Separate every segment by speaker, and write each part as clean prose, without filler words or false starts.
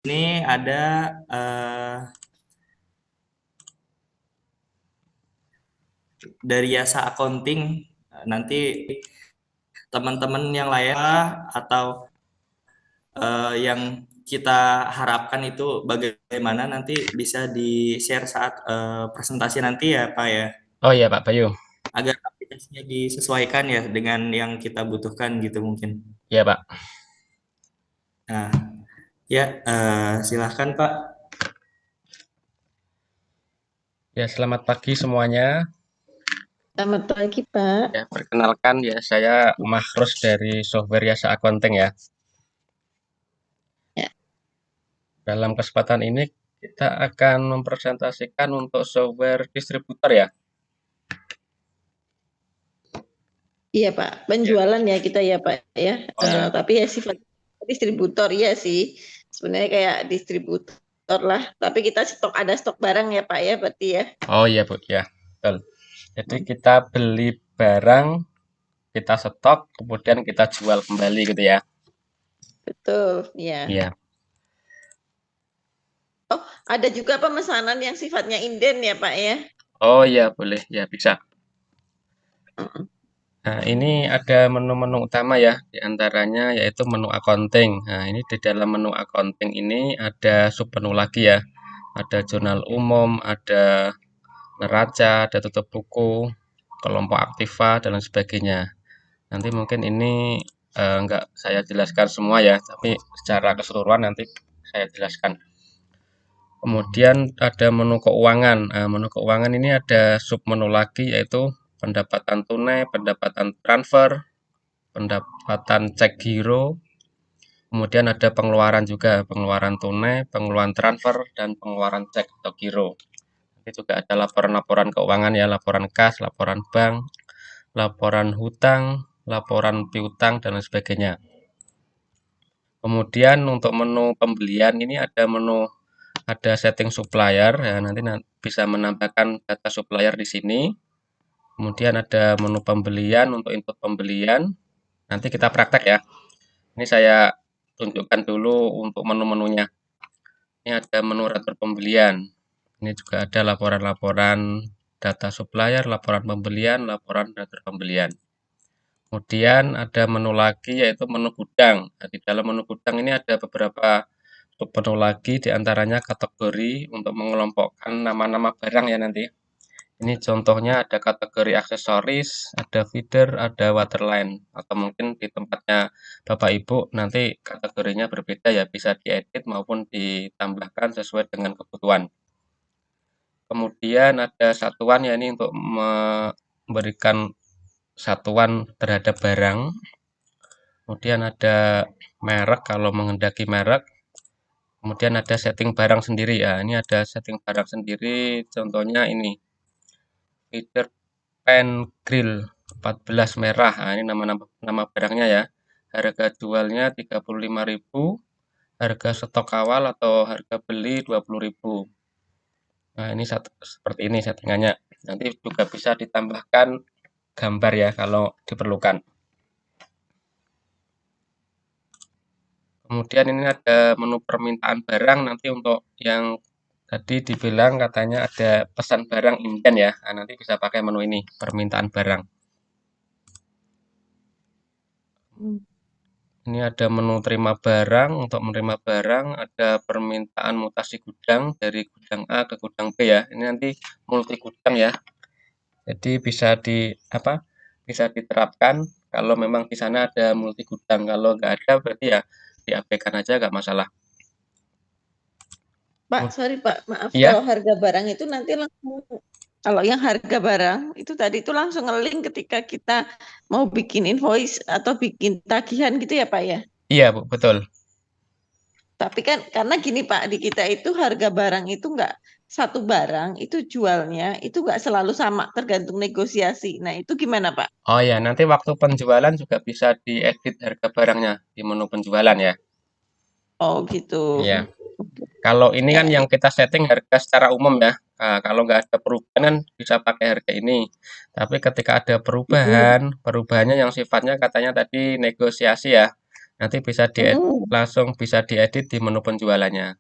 Speaker 1: ini ada dari jasa accounting. Nanti teman-teman yang lain atau yang kita harapkan itu bagaimana nanti bisa di-share saat presentasi nanti ya Pak ya,
Speaker 2: Oh iya Pak Bayu.
Speaker 1: agar aplikasinya disesuaikan ya dengan yang kita butuhkan gitu mungkin.
Speaker 2: Iya Pak.
Speaker 1: Nah, ya silahkan Pak.
Speaker 2: Ya selamat pagi semuanya.
Speaker 3: Selamat pagi, Pak.
Speaker 2: Ya perkenalkan ya saya Mahrus dari Software Yasa Accounting ya.
Speaker 3: Ya,
Speaker 2: Dalam kesempatan ini kita akan mempresentasikan untuk software distributor ya.
Speaker 3: iya, Pak.
Speaker 2: Ya.
Speaker 3: Penjualan ya kita ya, Pak ya.
Speaker 2: Oh ya.
Speaker 3: Tapi ya sifat distributor ya sih. Sebenarnya kayak distributor lah. Tapi kita ada stok barang ya, Pak ya, berarti ya.
Speaker 2: Oh iya Bu ya. Betul. Jadi kita beli barang, kita stok, kemudian kita jual kembali gitu ya.
Speaker 3: Betul, ya.
Speaker 2: Iya.
Speaker 3: Oh, ada juga pemesanan yang sifatnya inden ya, Pak ya.
Speaker 2: Oh iya boleh ya bisa.
Speaker 3: Mm-mm.
Speaker 2: Nah, ini ada menu-menu utama ya, di antaranya yaitu menu accounting. Nah, ini di dalam menu accounting ini ada submenu lagi ya. Ada jurnal umum, ada neraca, ada tutup buku, kelompok aktiva, dan lain sebagainya. Nanti mungkin ini enggak saya jelaskan semua ya, tapi secara keseluruhan nanti saya jelaskan. Kemudian ada menu keuangan. Nah, menu keuangan ini ada submenu lagi yaitu pendapatan tunai, pendapatan transfer, pendapatan cek giro, kemudian ada pengeluaran juga, pengeluaran tunai, pengeluaran transfer, dan pengeluaran cek atau giro. Nanti juga ada laporan-laporan keuangan ya, laporan kas, laporan bank, laporan hutang, laporan piutang, dan lain sebagainya. Kemudian untuk menu pembelian ini ada setting supplier ya, nanti bisa menambahkan data supplier di sini. Kemudian ada menu pembelian untuk input pembelian. Nanti kita praktek ya. Ini saya tunjukkan dulu untuk menu-menunya. Ini ada menu retur pembelian. Ini juga ada laporan-laporan data supplier, laporan pembelian, laporan retur pembelian. Kemudian ada menu lagi yaitu menu gudang. Nah, di dalam menu gudang ini ada beberapa submenu lagi, diantaranya kategori untuk mengelompokkan nama-nama barang ya nanti. Ini contohnya ada kategori aksesoris, ada feeder, ada waterline. Atau mungkin di tempatnya Bapak Ibu nanti kategorinya berbeda ya, bisa diedit maupun ditambahkan sesuai dengan kebutuhan. Kemudian ada satuan ya, ini untuk memberikan satuan terhadap barang. Kemudian ada merek kalau menghendaki merek. Kemudian ada setting barang sendiri ya. Ini ada setting barang sendiri, contohnya ini feeder pen grill 14 merah. Nah, ini nama barangnya ya. Harga jualnya 35.000, harga stok awal atau harga beli 20.000. Nah, ini seperti ini settingannya. Nanti juga bisa ditambahkan gambar ya kalau diperlukan. Kemudian ini ada menu permintaan barang, nanti untuk yang tadi dibilang katanya ada pesan barang inden ya. Nah, nanti bisa pakai menu ini, permintaan barang.
Speaker 3: Hmm.
Speaker 2: Ini ada menu terima barang, untuk menerima barang ada permintaan mutasi gudang dari gudang A ke gudang B ya. Ini nanti multi gudang ya. Jadi bisa diterapkan kalau memang di sana ada multi gudang. Kalau nggak ada berarti ya diabaikan aja nggak masalah.
Speaker 3: Pak, sorry Pak, maaf
Speaker 2: Iya,
Speaker 3: kalau harga barang itu nanti langsung kalau yang harga barang itu tadi itu langsung nge-link ketika kita mau bikin invoice atau bikin tagihan gitu ya, Pak ya.
Speaker 2: iya Bu, betul.
Speaker 3: Tapi kan karena gini Pak, di kita itu harga barang itu enggak satu barang itu jualnya itu enggak selalu sama, tergantung negosiasi. Nah, itu gimana Pak?
Speaker 2: Oh ya, nanti waktu penjualan juga bisa diedit harga barangnya di menu penjualan ya.
Speaker 3: Oh gitu.
Speaker 2: Iya. Kalau ini kan
Speaker 3: Ya,
Speaker 2: yang kita setting harga secara umum ya. Nah, kalau nggak ada perubahan kan bisa pakai harga ini. Tapi ketika ada
Speaker 3: mm,
Speaker 2: perubahannya yang sifatnya katanya tadi negosiasi ya. Nanti bisa langsung bisa diedit di menu penjualannya.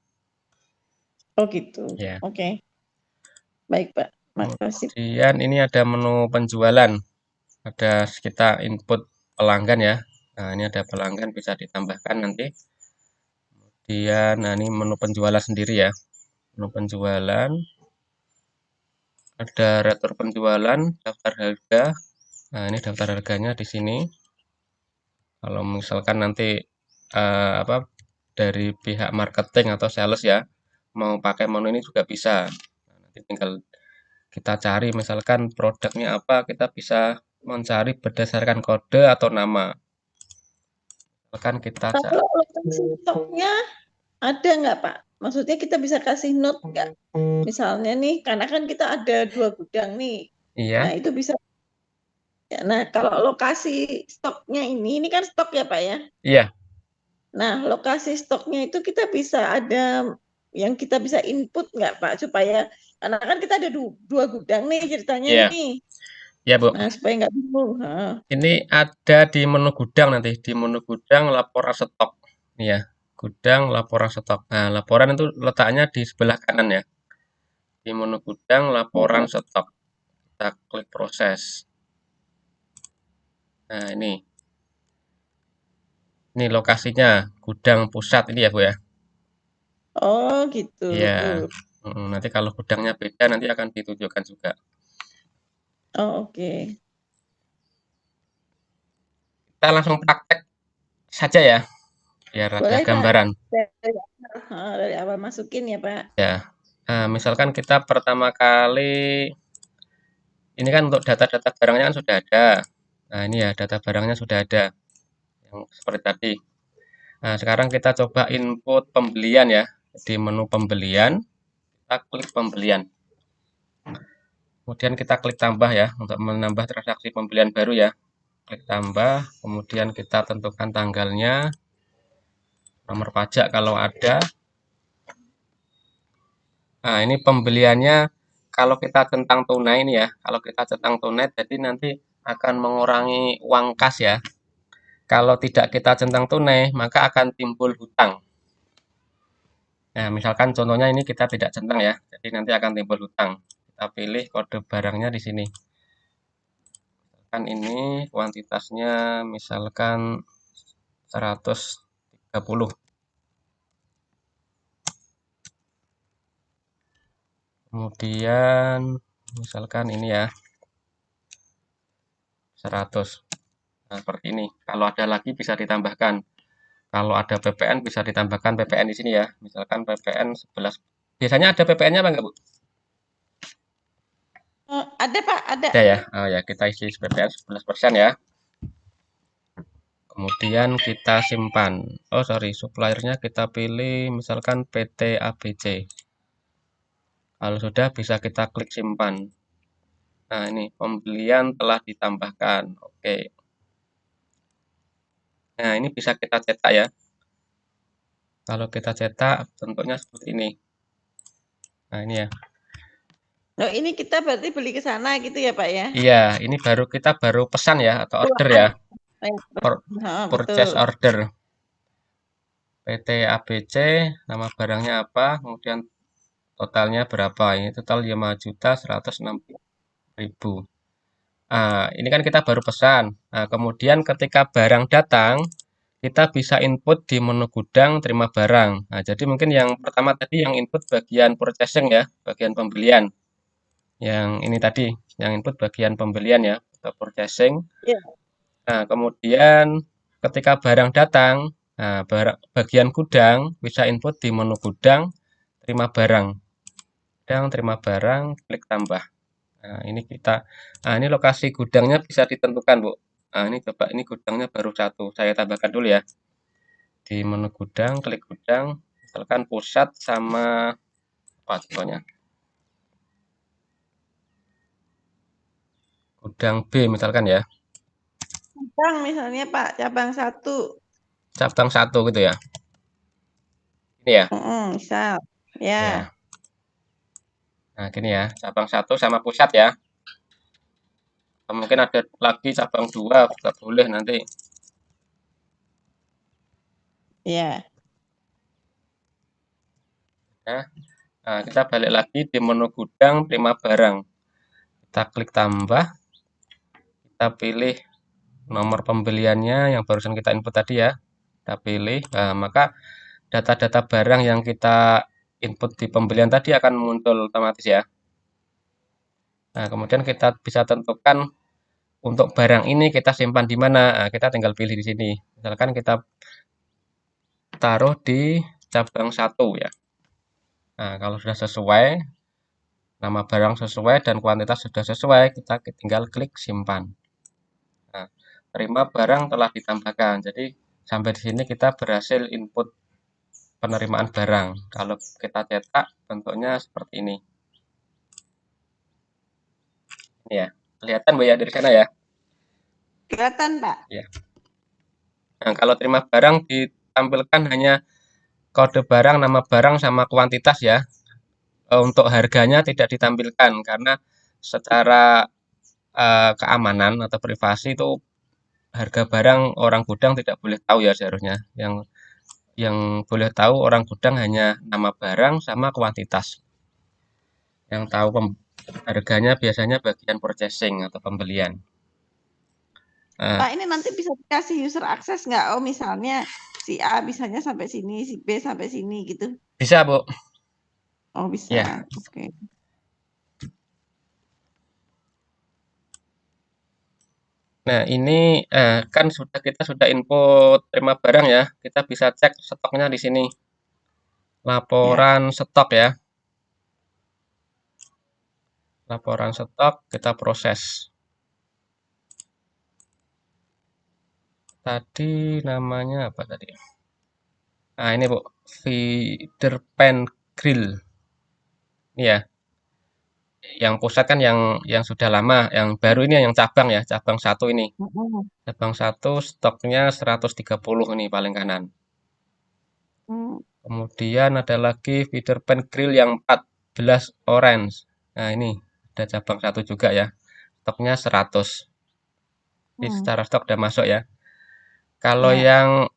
Speaker 3: Oh gitu.
Speaker 2: Ya.
Speaker 3: Oke. Baik, Pak. Makasih.
Speaker 2: Kemudian ini ada menu penjualan. Ada kita input pelanggan ya. Nah, ini ada pelanggan bisa ditambahkan nanti. Kemudian, nah ini menu penjualan sendiri ya. Menu penjualan. Ada retur penjualan, daftar harga. Nah, ini daftar harganya di sini. Kalau misalkan nanti apa dari pihak marketing atau sales ya mau pakai menu ini juga bisa. Nah, nanti tinggal kita cari misalkan produknya apa, kita bisa mencari berdasarkan kode atau nama. Misalkan kita
Speaker 3: Kalau lokasi stoknya ada nggak, Pak? Maksudnya kita bisa kasih note nggak? Misalnya nih, karena kan kita ada 2 gudang nih.
Speaker 2: iya,
Speaker 3: Nah, itu bisa. Nah, kalau lokasi stoknya ini kan stok ya, Pak ya?
Speaker 2: iya,
Speaker 3: Nah, lokasi stoknya itu kita bisa ada yang kita bisa input nggak, Pak? Supaya, karena kan kita ada 2 gudang nih ceritanya
Speaker 2: iya,
Speaker 3: nih.
Speaker 2: iya Bu.
Speaker 3: Nah, supaya nggak bingung. Heeh.
Speaker 2: Ini ada di menu gudang nanti, di menu gudang laporan stok. Nih ya, gudang laporan stok. Nah, laporan itu letaknya di sebelah kanan ya. Di menu gudang laporan stok. Kita klik proses. Nah, ini lokasinya gudang pusat ini ya Bu ya.
Speaker 3: Oh, gitu.
Speaker 2: Iya. Nanti kalau gudangnya beda nanti akan ditunjukkan juga.
Speaker 3: Oh, oke.
Speaker 2: Kita langsung praktek saja ya, biar ada
Speaker 3: Boleh, Pak.
Speaker 2: gambaran.
Speaker 3: Dari awal masukin ya, Pak.
Speaker 2: Ya. Nah, misalkan kita pertama kali ini kan untuk data-data barangnya kan sudah ada. Nah, ini ya data barangnya sudah ada yang seperti tadi. Nah, sekarang kita coba input pembelian ya. Di menu pembelian, kita klik pembelian. Kemudian kita klik tambah ya untuk menambah transaksi pembelian baru ya. Klik tambah, kemudian kita tentukan tanggalnya, nomor pajak kalau ada. Nah, ini pembeliannya kalau kita centang tunai ini ya. Kalau kita centang tunai jadi nanti akan mengurangi uang kas ya. Kalau tidak kita centang tunai, maka akan timbul hutang. Nah, misalkan contohnya ini kita tidak centang ya. Jadi nanti akan timbul hutang. Kita pilih kode barangnya di sini. Misalkan ini kuantitasnya misalkan 130. Kemudian misalkan ini ya 100. Nah, seperti ini. Kalau ada lagi bisa ditambahkan. Kalau ada PPN bisa ditambahkan PPN di sini ya. Misalkan PPN 11. Biasanya ada PPN-nya apa enggak, Bu?
Speaker 3: Ada, Pak, ada.
Speaker 2: Ada ya. Oh ya, kita isi PPN 11% ya. Kemudian kita simpan. Oh, sorry, suppliernya kita pilih misalkan PT ABC. Kalau sudah bisa kita klik simpan. Nah, ini pembelian telah ditambahkan. Oke. Nah, ini bisa kita cetak ya. Kalau kita cetak bentuknya seperti ini. Nah, ini ya.
Speaker 3: Nah, ini kita berarti beli ke sana gitu ya, Pak ya?
Speaker 2: Iya, ini kita baru pesan ya atau order ya. Purchase
Speaker 3: Betul.
Speaker 2: order. PT ABC, nama barangnya apa, kemudian totalnya berapa. Ini total 5.106.000. Nah, ini kan kita baru pesan. Nah, kemudian ketika barang datang, kita bisa input di menu gudang terima barang. Nah, jadi mungkin yang pertama tadi yang input bagian purchasing ya, bagian pembelian. Yang ini tadi, yang input bagian pembelian ya, atau purchasing.
Speaker 3: Ya.
Speaker 2: Nah, kemudian ketika barang datang, nah, bagian gudang bisa input di menu gudang, terima barang. Gudang, terima barang, klik tambah. Nah, ini lokasi gudangnya bisa ditentukan, Bu. Nah, ini coba, ini gudangnya baru 1. Saya tambahkan dulu ya. Di menu gudang, klik gudang, misalkan pusat sama apa contohnya. Gudang B misalkan ya.
Speaker 3: Cabang misalnya, Pak, cabang 1.
Speaker 2: Cabang 1 gitu ya. Ini ya.
Speaker 3: Misal. Ya.
Speaker 2: Ya. Nah, gini ya, cabang 1 sama pusat ya. Mungkin ada lagi cabang 2 juga boleh nanti.
Speaker 3: Ya.
Speaker 2: Nah, kita balik lagi di menu gudang, terima barang. Kita klik tambah, kita pilih nomor pembeliannya yang barusan kita input tadi ya. Kita pilih, maka data-data barang yang kita input di pembelian tadi akan muncul otomatis ya. Nah, kemudian kita bisa tentukan untuk barang ini kita simpan di mana. Nah, kita tinggal pilih di sini. Misalkan kita taruh di cabang 1 ya. Nah, kalau sudah sesuai, nama barang sesuai dan kuantitas sudah sesuai, kita tinggal klik simpan. Nah, terima barang telah ditambahkan. Jadi sampai di sini kita berhasil input penerimaan barang. Kalau kita cetak bentuknya seperti ini. Ini ya, kelihatan Bu ya dari sana ya.
Speaker 3: Kelihatan, Pak.
Speaker 2: Ya. Nah, kalau terima barang ditampilkan hanya kode barang, nama barang sama kuantitas ya. Untuk harganya tidak ditampilkan karena secara keamanan atau privasi itu harga barang orang gudang tidak boleh tahu ya seharusnya. Yang boleh tahu orang gudang hanya nama barang sama kuantitas. Yang tahu harganya biasanya bagian purchasing atau pembelian.
Speaker 3: Pak, ini nanti bisa dikasih user akses nggak? Oh, misalnya si A bisanya sampai sini, si B sampai sini gitu.
Speaker 2: Bisa, Bu.
Speaker 3: Oh, bisa.
Speaker 2: Ya.
Speaker 3: Oke.
Speaker 2: Nah, ini kan kita sudah input terima barang ya. Kita bisa cek stoknya di sini. Laporan stok ya. Laporan stok kita proses. Tadi namanya apa tadi? Nah, ini Bu, feeder pan grill. Ini ya. Yang pusat kan yang sudah lama, yang baru ini yang cabang ya, cabang 1 ini. Cabang 1 stoknya 130 ini paling kanan. Kemudian ada lagi feeder pan grill yang 14 orange. Nah, ini ada cabang 1 juga ya. Stoknya 100. Ini secara stok udah masuk ya. Kalau yang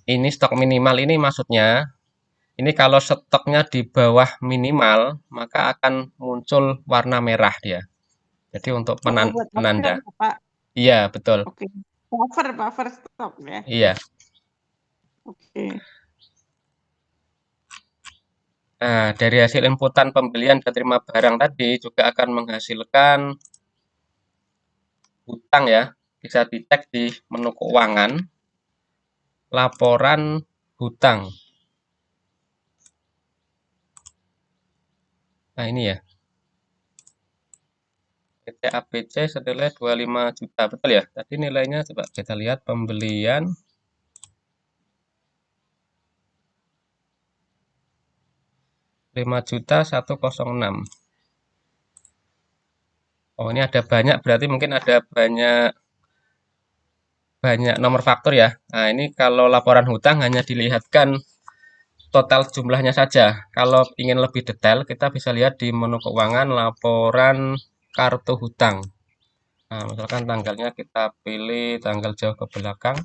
Speaker 2: ini stok minimal ini maksudnya, ini kalau stoknya di bawah minimal, maka akan muncul warna merah dia. Jadi untuk penanda. Iya, betul.
Speaker 3: Oke. Buffer stok ya.
Speaker 2: Iya.
Speaker 3: Oke.
Speaker 2: Nah, dari hasil inputan pembelian dan terima barang tadi juga akan menghasilkan hutang ya. Bisa dicek di menu keuangan, laporan hutang. Nah, ini ya. PT ABC senilai 25 juta, betul ya? Tadi nilainya coba kita lihat pembelian. Rp5.106.000. Oh, ini ada banyak, berarti mungkin ada banyak nomor faktur ya. Nah, ini kalau laporan hutang hanya dilihatkan total jumlahnya saja. Kalau ingin lebih detail, kita bisa lihat di menu keuangan laporan kartu hutang. Nah, misalkan tanggalnya kita pilih tanggal jauh ke belakang.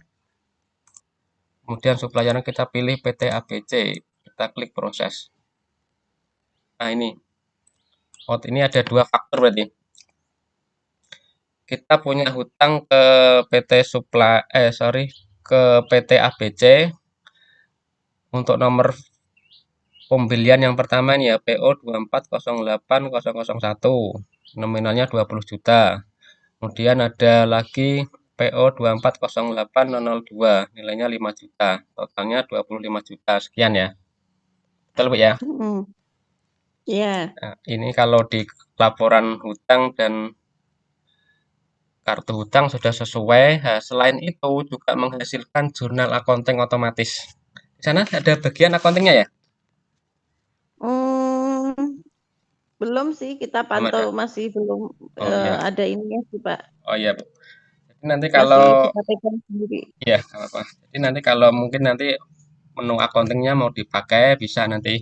Speaker 2: Kemudian suppliernya kita pilih PT ABC. Kita klik proses. Nah, ini. Oh, ini ada 2 faktur berarti. Kita punya hutang ke ke PT ABC untuk nomor pembelian yang pertama ini ya PO 2408001 nominalnya 20 juta. Kemudian ada lagi PO 2408002 nilainya 5 juta. Totalnya 25 juta sekian ya. Betul Bu ya?
Speaker 3: Iya.
Speaker 2: Nah, ini kalau di laporan hutang dan kartu hutang sudah sesuai. Nah, selain itu juga menghasilkan jurnal accounting otomatis. Di sana ada bagian accountingnya ya?
Speaker 3: Belum sih, kita pantau masih belum ada ininya sih Pak.
Speaker 2: Oh iya Bu. Jadi nanti
Speaker 3: Masih
Speaker 2: kalau
Speaker 3: kita pegang sendiri.
Speaker 2: iya nggak apa-apa. Jadi nanti kalau mungkin nanti menu accountingnya mau dipakai bisa nanti.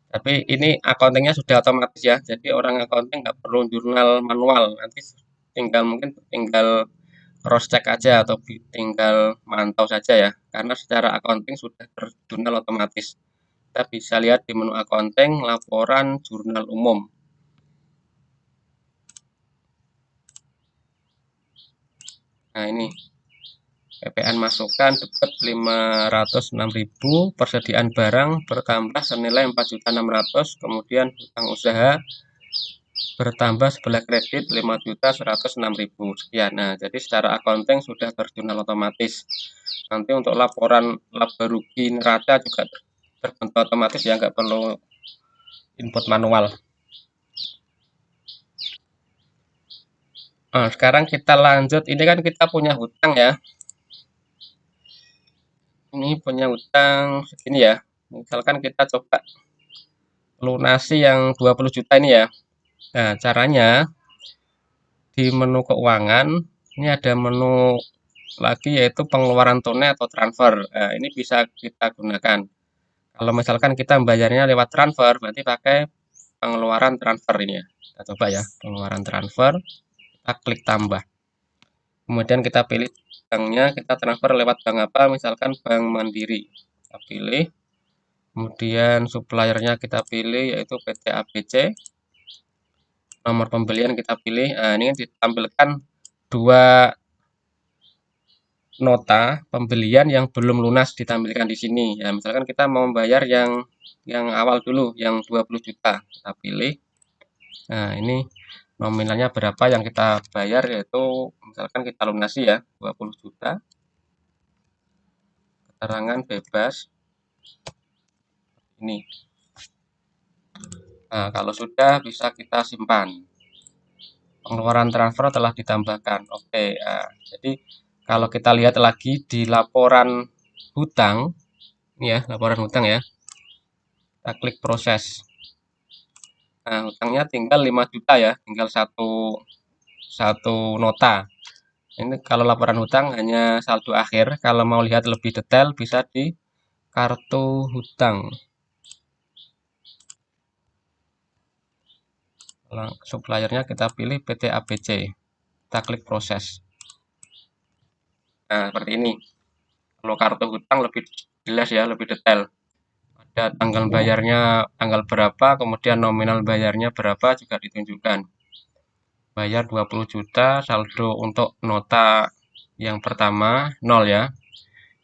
Speaker 2: Tapi ini accountingnya sudah otomatis ya. Jadi orang accounting nggak perlu jurnal manual. Nanti mungkin tinggal cross check aja atau tinggal mantau saja ya, karena secara accounting sudah terjurnal otomatis. Kita bisa lihat di menu accounting, laporan jurnal umum. Nah ini PPN masukan debit 506.000, persediaan barang bertambah senilai 4.600.000, kemudian hutang usaha bertambah sebelah kredit 5.106.000 sekian. Nah, jadi secara accounting sudah terjurnal otomatis. Nanti untuk laporan laba rugi neraca juga terbentuk otomatis ya, nggak perlu input manual. Nah, sekarang kita lanjut. Ini kan kita punya hutang ya. Ini punya hutang segini ya. Misalkan kita coba lunasi yang 20 juta ini ya. Nah, caranya di menu keuangan ini ada menu lagi yaitu pengeluaran tunai atau transfer. Nah, ini bisa kita gunakan. Kalau misalkan kita membayarnya lewat transfer, berarti pakai pengeluaran transfer ini ya. Kita coba ya, pengeluaran transfer. Kita klik tambah. Kemudian kita pilih banknya, kita transfer lewat bank apa, misalkan Bank Mandiri. Kita pilih. Kemudian suppliernya kita pilih yaitu PT ABC. Nomor pembelian kita pilih. Nah, ini ditampilkan dua nota pembelian yang belum lunas ditampilkan di sini. Ya, misalkan kita mau membayar yang awal dulu, yang 20 juta. Kita pilih. Nah, ini nominalnya berapa yang kita bayar, yaitu misalkan kita lunasi ya, 20 juta. Keterangan bebas. Ini. Nah, kalau sudah bisa kita simpan. Pengeluaran transfer telah ditambahkan. Oke, nah, jadi kalau kita lihat lagi di laporan hutang, ini ya, laporan hutang ya. Kita klik proses. Nah, hutangnya tinggal 5 juta ya, tinggal satu nota. Ini kalau laporan hutang hanya saldo akhir. Kalau mau lihat lebih detail bisa di kartu hutang. Suppliernya kita pilih PT ABC. Kita klik proses. Nah, seperti ini. Kalau kartu hutang lebih jelas ya, lebih detail. Ada tanggal bayarnya tanggal berapa, kemudian nominal bayarnya berapa juga ditunjukkan. Bayar 20 juta, saldo untuk nota yang pertama 0 ya.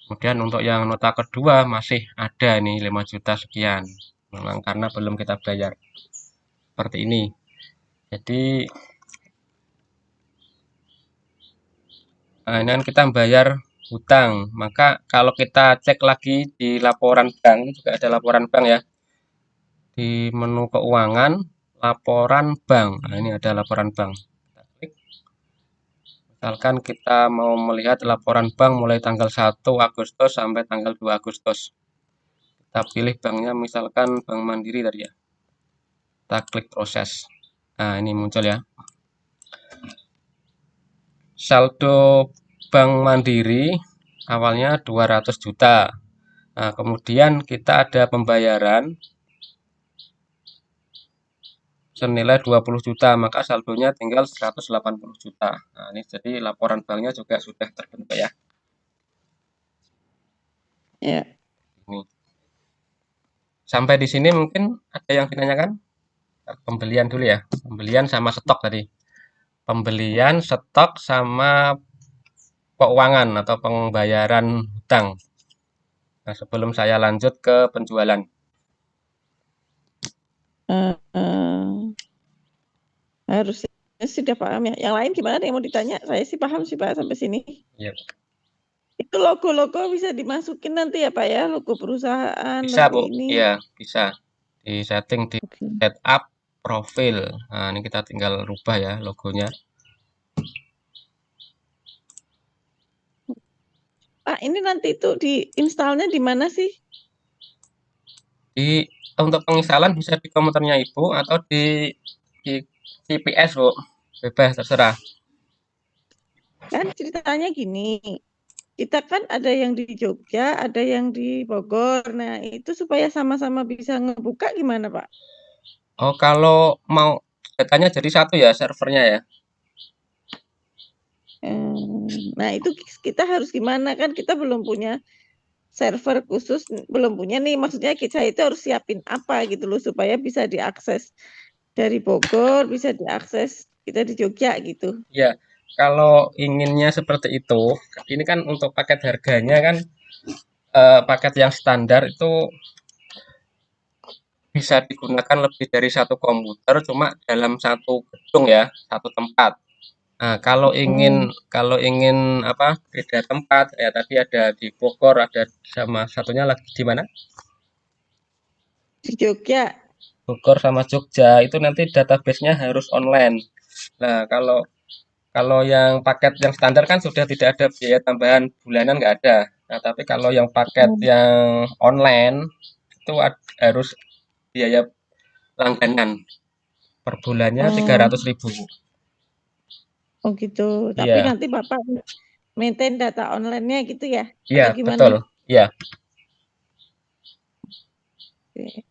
Speaker 2: Kemudian untuk yang nota kedua masih ada nih 5 juta sekian. Memang karena belum kita bayar. Seperti ini. Jadi ini kan kita bayar hutang. Maka kalau kita cek lagi di laporan bank, ini juga ada laporan bank ya. Di menu keuangan, laporan bank. Nah, ini ada laporan bank. Kita klik. Misalkan kita mau melihat laporan bank mulai tanggal 1 Agustus sampai tanggal 2 Agustus. Kita pilih banknya misalkan Bank Mandiri tadi ya. Kita klik proses. Nah, ini muncul ya. Saldo Bank Mandiri awalnya 200 juta. Nah, kemudian kita ada pembayaran senilai 20 juta, maka saldonya tinggal 180 juta. Nah, ini jadi laporan banknya juga sudah terbentuk ya.
Speaker 3: Ya.
Speaker 2: Ini. Sampai di sini mungkin ada yang ditanyakan? Pembelian dulu ya. Pembelian sama stok tadi. Pembelian, stok, sama keuangan atau pembayaran hutang. Nah, sebelum saya lanjut ke penjualan.
Speaker 3: Harusnya sudah paham ya. Yang lain gimana yang mau ditanya? Saya sih paham sih Pak sampai sini.
Speaker 2: Iya.
Speaker 3: Itu logo-logo bisa dimasukin nanti ya Pak ya, logo perusahaan,
Speaker 2: Bisa,
Speaker 3: logo
Speaker 2: Bu.
Speaker 3: ini.
Speaker 2: Iya, bisa. Di setting di setup profil. Nah, ini kita tinggal rubah ya logonya.
Speaker 3: Pak, ini nanti itu diinstalnya di mana sih?
Speaker 2: Untuk penginstalan bisa di komputernya Ibu atau di CPS, Bu. Bebas, terserah.
Speaker 3: Kan ceritanya gini, kita kan ada yang di Jogja, ada yang di Bogor. Nah, itu supaya sama-sama bisa ngebuka gimana, Pak?
Speaker 2: Oh, kalau mau datanya jadi satu ya servernya ya.
Speaker 3: Nah, itu kita harus gimana? Kan kita belum punya server khusus, belum punya nih. Maksudnya kita itu harus siapin apa gitu loh supaya bisa diakses dari Bogor, bisa diakses kita di Jogja gitu.
Speaker 2: Ya, kalau inginnya seperti itu, ini kan untuk paket harganya kan paket yang standar itu bisa digunakan lebih dari satu komputer, cuma dalam satu gedung ya, satu tempat. Nah, kalau ingin apa beda tempat ya tadi ada di Bogor, ada sama satunya lagi di mana?
Speaker 3: Di Jogja.
Speaker 2: Bogor sama Jogja itu nanti database-nya harus online. Nah, kalau kalau yang paket yang standar kan sudah tidak ada biaya tambahan bulanan nggak ada. Nah, tapi kalau yang paket yang online itu harus biaya langganan per bulannya
Speaker 3: Oh,
Speaker 2: 300.000.
Speaker 3: oh gitu. Tapi
Speaker 2: Iya,
Speaker 3: nanti Bapak maintain data online-nya gitu ya?
Speaker 2: iya
Speaker 3: Atau gimana?
Speaker 2: betul. Iya,
Speaker 3: Oke.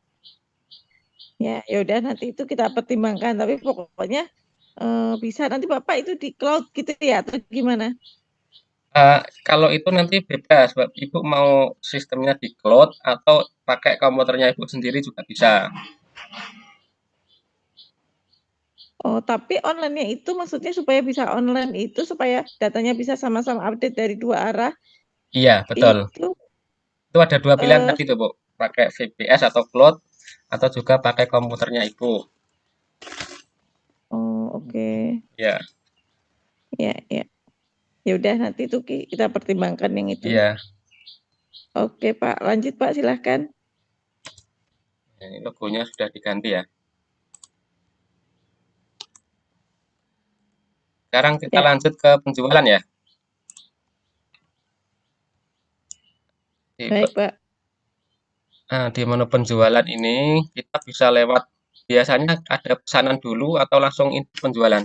Speaker 3: Ya, ya udah nanti itu kita pertimbangkan. Tapi pokoknya bisa nanti Bapak itu di cloud gitu ya atau gimana?
Speaker 2: Kalau itu nanti bebas, Ibu mau sistemnya di cloud atau pakai komputernya Ibu sendiri juga bisa.
Speaker 3: Oh, tapi online-nya itu maksudnya supaya bisa online itu supaya datanya bisa sama-sama update dari dua arah
Speaker 2: Iya, betul.
Speaker 3: itu
Speaker 2: Itu ada dua pilihan
Speaker 3: eh
Speaker 2: tadi tuh, Bu. Pakai VPS atau cloud atau juga pakai komputernya Ibu.
Speaker 3: oh oke.
Speaker 2: Ya,
Speaker 3: Ya, ya. Ya udah nanti itu kita pertimbangkan yang itu.
Speaker 2: iya.
Speaker 3: Oke, Pak. Lanjut, Pak, silahkan.
Speaker 2: Ini logonya sudah diganti ya. Sekarang kita
Speaker 3: Ya,
Speaker 2: lanjut ke penjualan ya. Di,
Speaker 3: baik, Pak.
Speaker 2: di menu penjualan ini kita bisa lewat biasanya ada pesanan dulu atau langsung input penjualan.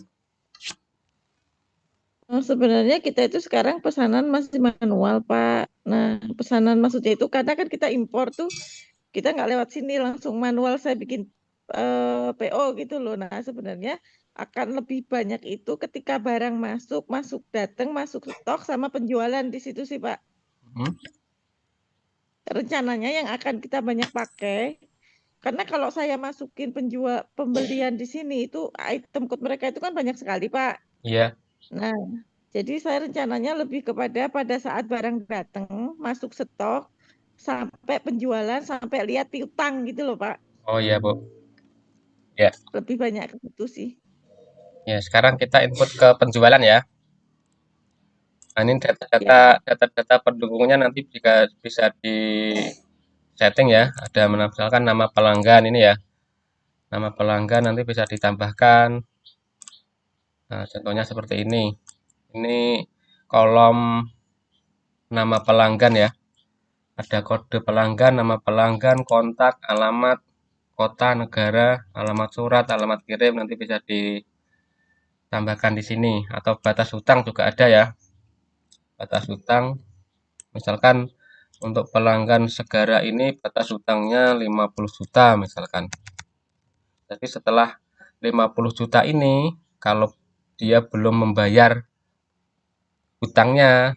Speaker 3: Oh, sebenarnya kita itu sekarang pesanan masih manual, Pak. Nah, pesanan maksudnya itu karena kan kita impor tuh, kita nggak lewat sini langsung manual saya bikin PO gitu loh. Nah, sebenarnya akan lebih banyak itu ketika barang masuk, masuk datang, masuk stok sama penjualan di situ sih, Pak.
Speaker 2: Hmm?
Speaker 3: Rencananya yang akan kita banyak pakai, karena kalau saya masukin pembelian di sini itu item code mereka itu kan banyak sekali, Pak.
Speaker 2: Iya.
Speaker 3: Nah, jadi saya rencananya lebih kepada pada saat barang datang, masuk stok, sampai penjualan, sampai lihat piutang gitu loh, Pak.
Speaker 2: Oh iya, Bu. Ya.
Speaker 3: Lebih banyak ke situ sih.
Speaker 2: Ya, sekarang kita input ke penjualan ya. Nah, ini
Speaker 3: Ya,
Speaker 2: data-data pendukungnya nanti juga bisa di setting ya. Ada misalkan nama pelanggan ini ya. Nama pelanggan nanti bisa ditambahkan. Nah, contohnya seperti ini. Ini kolom nama pelanggan ya. Ada kode pelanggan, nama pelanggan, kontak, alamat, kota, negara, alamat surat, alamat kirim nanti bisa ditambahkan di sini. Atau batas hutang juga ada ya. Batas hutang, misalkan untuk pelanggan Segara ini batas hutangnya 50 juta misalkan. Jadi setelah 50 juta ini, kalau dia belum membayar hutangnya,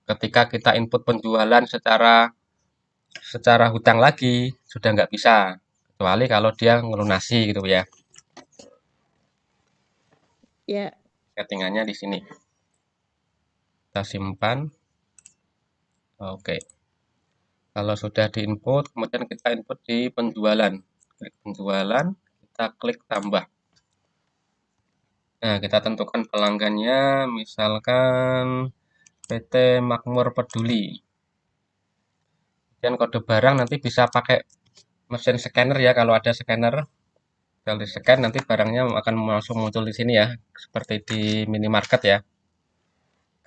Speaker 2: ketika kita input penjualan secara secara hutang lagi, sudah nggak bisa. Kecuali kalau dia ngelunasi gitu ya.
Speaker 3: ya,
Speaker 2: Settingannya di sini. Kita simpan. Oke. Kalau sudah diinput, kemudian kita input di penjualan. Klik penjualan, kita klik tambah. Nah, kita tentukan pelanggannya, misalkan PT Makmur Peduli. Dan kode barang nanti bisa pakai mesin scanner ya, kalau ada scanner. Kalau di scan nanti barangnya akan langsung muncul di sini ya, seperti di minimarket ya.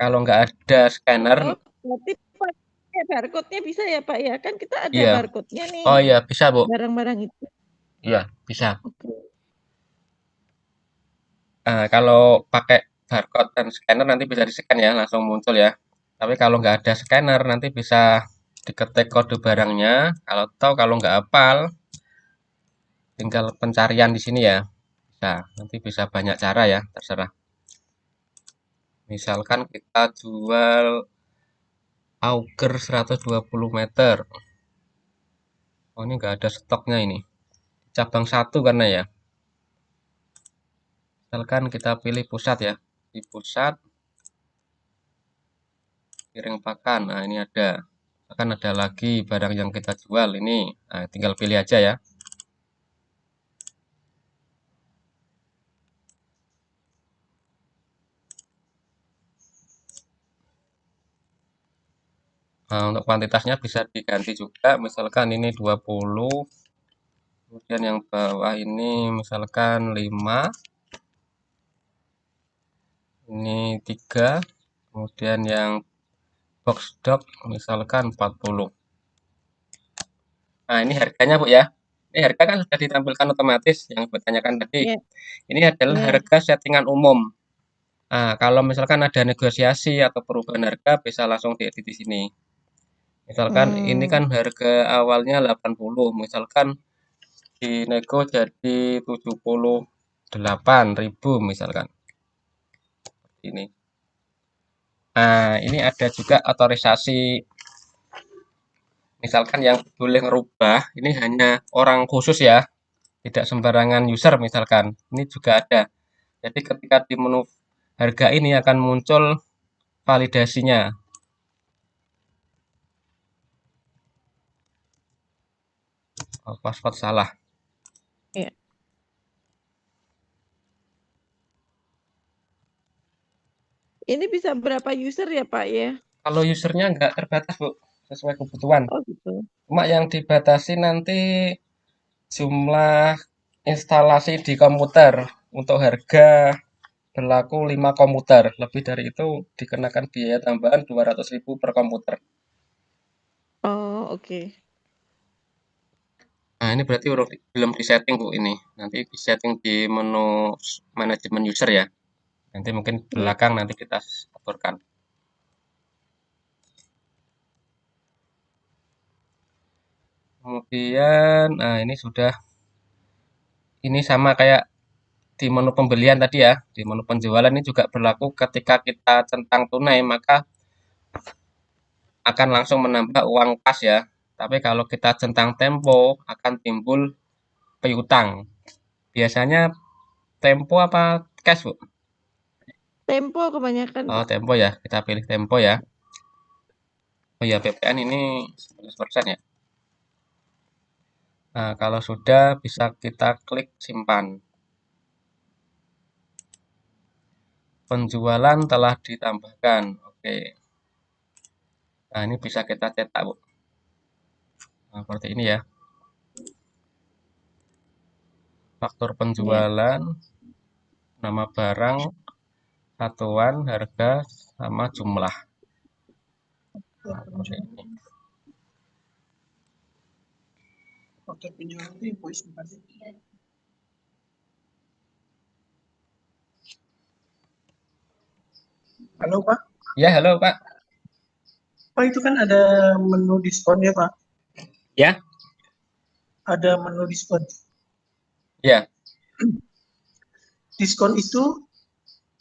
Speaker 2: Kalau nggak ada scanner,
Speaker 3: oh, berarti pakai barcode-nya bisa ya, Pak ya? Kan kita ada
Speaker 2: iya.
Speaker 3: barcode-nya nih,
Speaker 2: Oh iya, bisa Bu.
Speaker 3: barang-barang itu.
Speaker 2: Iya, bisa.
Speaker 3: Oke.
Speaker 2: Kalau pakai barcode dan scanner nanti bisa di-scan ya, langsung muncul ya. Tapi kalau nggak ada scanner nanti bisa diketik kode barangnya. Kalau nggak hafal, tinggal pencarian di sini ya. Bisa, nanti bisa banyak cara ya, terserah. Misalkan kita jual auger 120 meter. Oh, ini nggak ada stoknya ini. Cabang 1 karena ya. Misalkan kita pilih pusat ya. Di pusat, piring pakan. Nah, ini ada. Akan ada lagi barang yang kita jual ini. Nah, tinggal pilih aja ya. Nah, untuk kuantitasnya bisa diganti juga. Misalkan ini 20. Kemudian yang bawah ini misalkan 5. Ini 3. Kemudian yang box dog misalkan 40. Nah, ini harganya Bu ya. Ini harga kan sudah ditampilkan otomatis yang bertanyakan tadi.
Speaker 3: Ya,
Speaker 2: Ini adalah
Speaker 3: ya.
Speaker 2: harga settingan umum. Nah, kalau misalkan ada negosiasi atau perubahan harga bisa langsung diedit di sini. Misalkan ini kan harga awalnya 80, misalkan dinego jadi 78.000 misalkan. Ini. Nah, ini ada juga otorisasi. Misalkan yang boleh ngerubah ini hanya orang khusus ya, tidak sembarangan user misalkan. Ini juga ada. Jadi ketika di menu harga ini akan muncul validasinya. Oh, password salah.
Speaker 3: Ya. Ini bisa berapa user ya Pak ya?
Speaker 2: Kalau usernya nggak terbatas Bu, sesuai kebutuhan.
Speaker 3: Oh gitu.
Speaker 2: Cuma yang dibatasi nanti jumlah instalasi di komputer. Untuk harga berlaku 5 komputer. Lebih dari itu dikenakan biaya tambahan 200.000 per komputer.
Speaker 3: Oh oke.
Speaker 2: Nah, ini berarti belum disetting Bu ini. Nanti disetting di menu manajemen user ya. Nanti mungkin
Speaker 3: Ya.
Speaker 2: belakang nanti kita aturkan. Kemudian, nah ini sudah, ini sama kayak di menu pembelian tadi ya. Di menu penjualan ini juga berlaku ketika kita centang tunai, maka akan langsung menambah uang kas ya. Tapi kalau kita centang tempo, akan timbul piutang. Biasanya tempo apa cash, Bu?
Speaker 3: Tempo kebanyakan
Speaker 2: Oh,
Speaker 3: Pak.
Speaker 2: tempo ya. Kita pilih tempo ya. Oh ya, PPN ini 11% ya. Nah, kalau sudah bisa kita klik simpan. Penjualan telah ditambahkan. Oke. Nah, ini bisa kita cetak, Bu. Nah, seperti ini ya. Faktur
Speaker 3: Ya.
Speaker 2: penjualan, nama barang, satuan, harga, sama jumlah. Nah, seperti ini.
Speaker 4: Faktur penjualan itu invoice bukan sih? Halo Pak,
Speaker 2: Ya, halo Pak.
Speaker 4: Pak itu kan ada menu diskon ya Pak?
Speaker 2: Ya,
Speaker 4: Ada menu diskon.
Speaker 2: ya.
Speaker 4: Diskon itu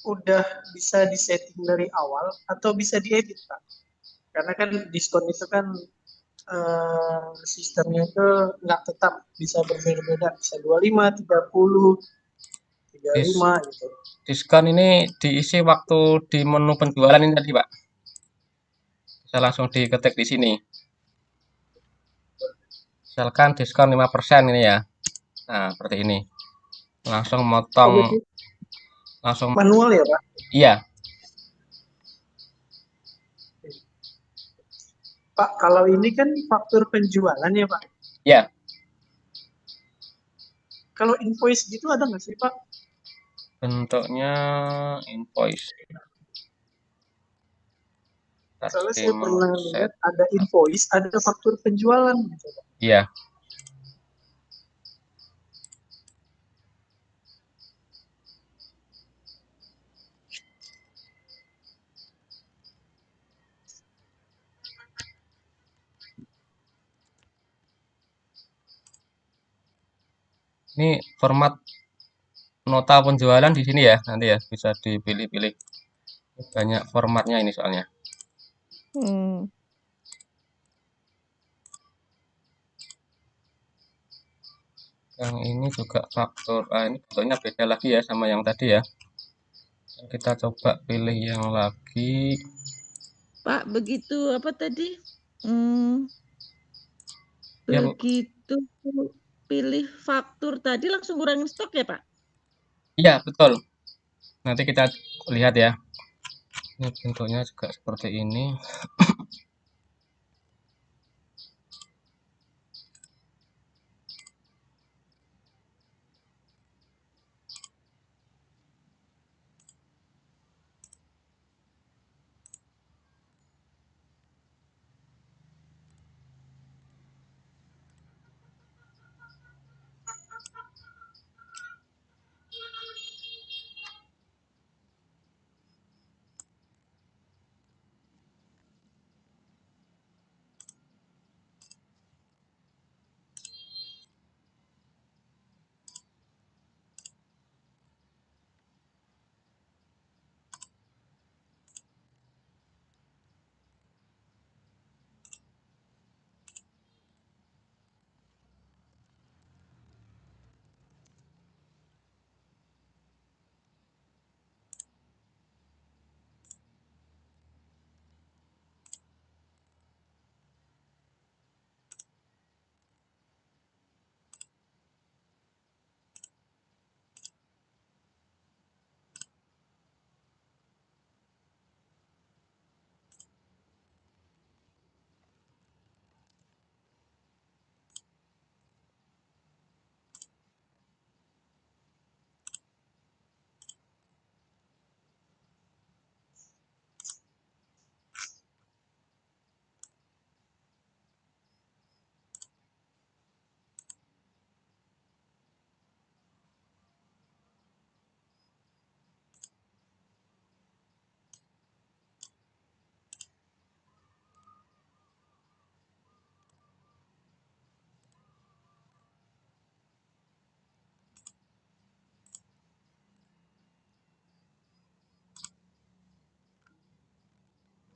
Speaker 4: udah bisa disetting dari awal atau bisa diedit Pak? Karena kan diskon itu kan sistemnya itu nggak tetap, bisa berbeda-beda, bisa 25, 30,
Speaker 2: Dis
Speaker 4: 35 gitu.
Speaker 2: diskon ini diisi waktu di menu penjualan ini tadi, Pak. Bisa langsung diketik di sini. Misalkan diskon 5% ini ya. Nah, seperti ini. Langsung motong,
Speaker 4: Oh, gitu.
Speaker 2: langsung,
Speaker 4: Manual ya Pak?
Speaker 2: iya.
Speaker 4: Pak, kalau ini kan faktur penjualan ya Pak?
Speaker 2: Ya,
Speaker 4: Kalau invoice gitu ada nggak sih Pak?
Speaker 2: bentuknya invoice.
Speaker 4: Soalnya saya
Speaker 2: Terima
Speaker 4: pernah
Speaker 2: set.
Speaker 4: lihat ada invoice, ada faktur penjualan gitu.
Speaker 2: Iya. Ini format nota penjualan di sini ya, nanti ya bisa dipilih-pilih. Banyak formatnya ini soalnya.
Speaker 3: Hmm.
Speaker 2: Yang ini juga faktor, ini bentuknya beda lagi ya sama yang tadi ya. Kita coba pilih yang lagi.
Speaker 3: Pak, begitu apa tadi? Hmm,
Speaker 2: Ya, Bu.
Speaker 3: begitu pilih faktur tadi langsung kurangin stok ya, Pak?
Speaker 2: Iya, betul. Nanti kita lihat ya. Ini bentuknya juga seperti ini.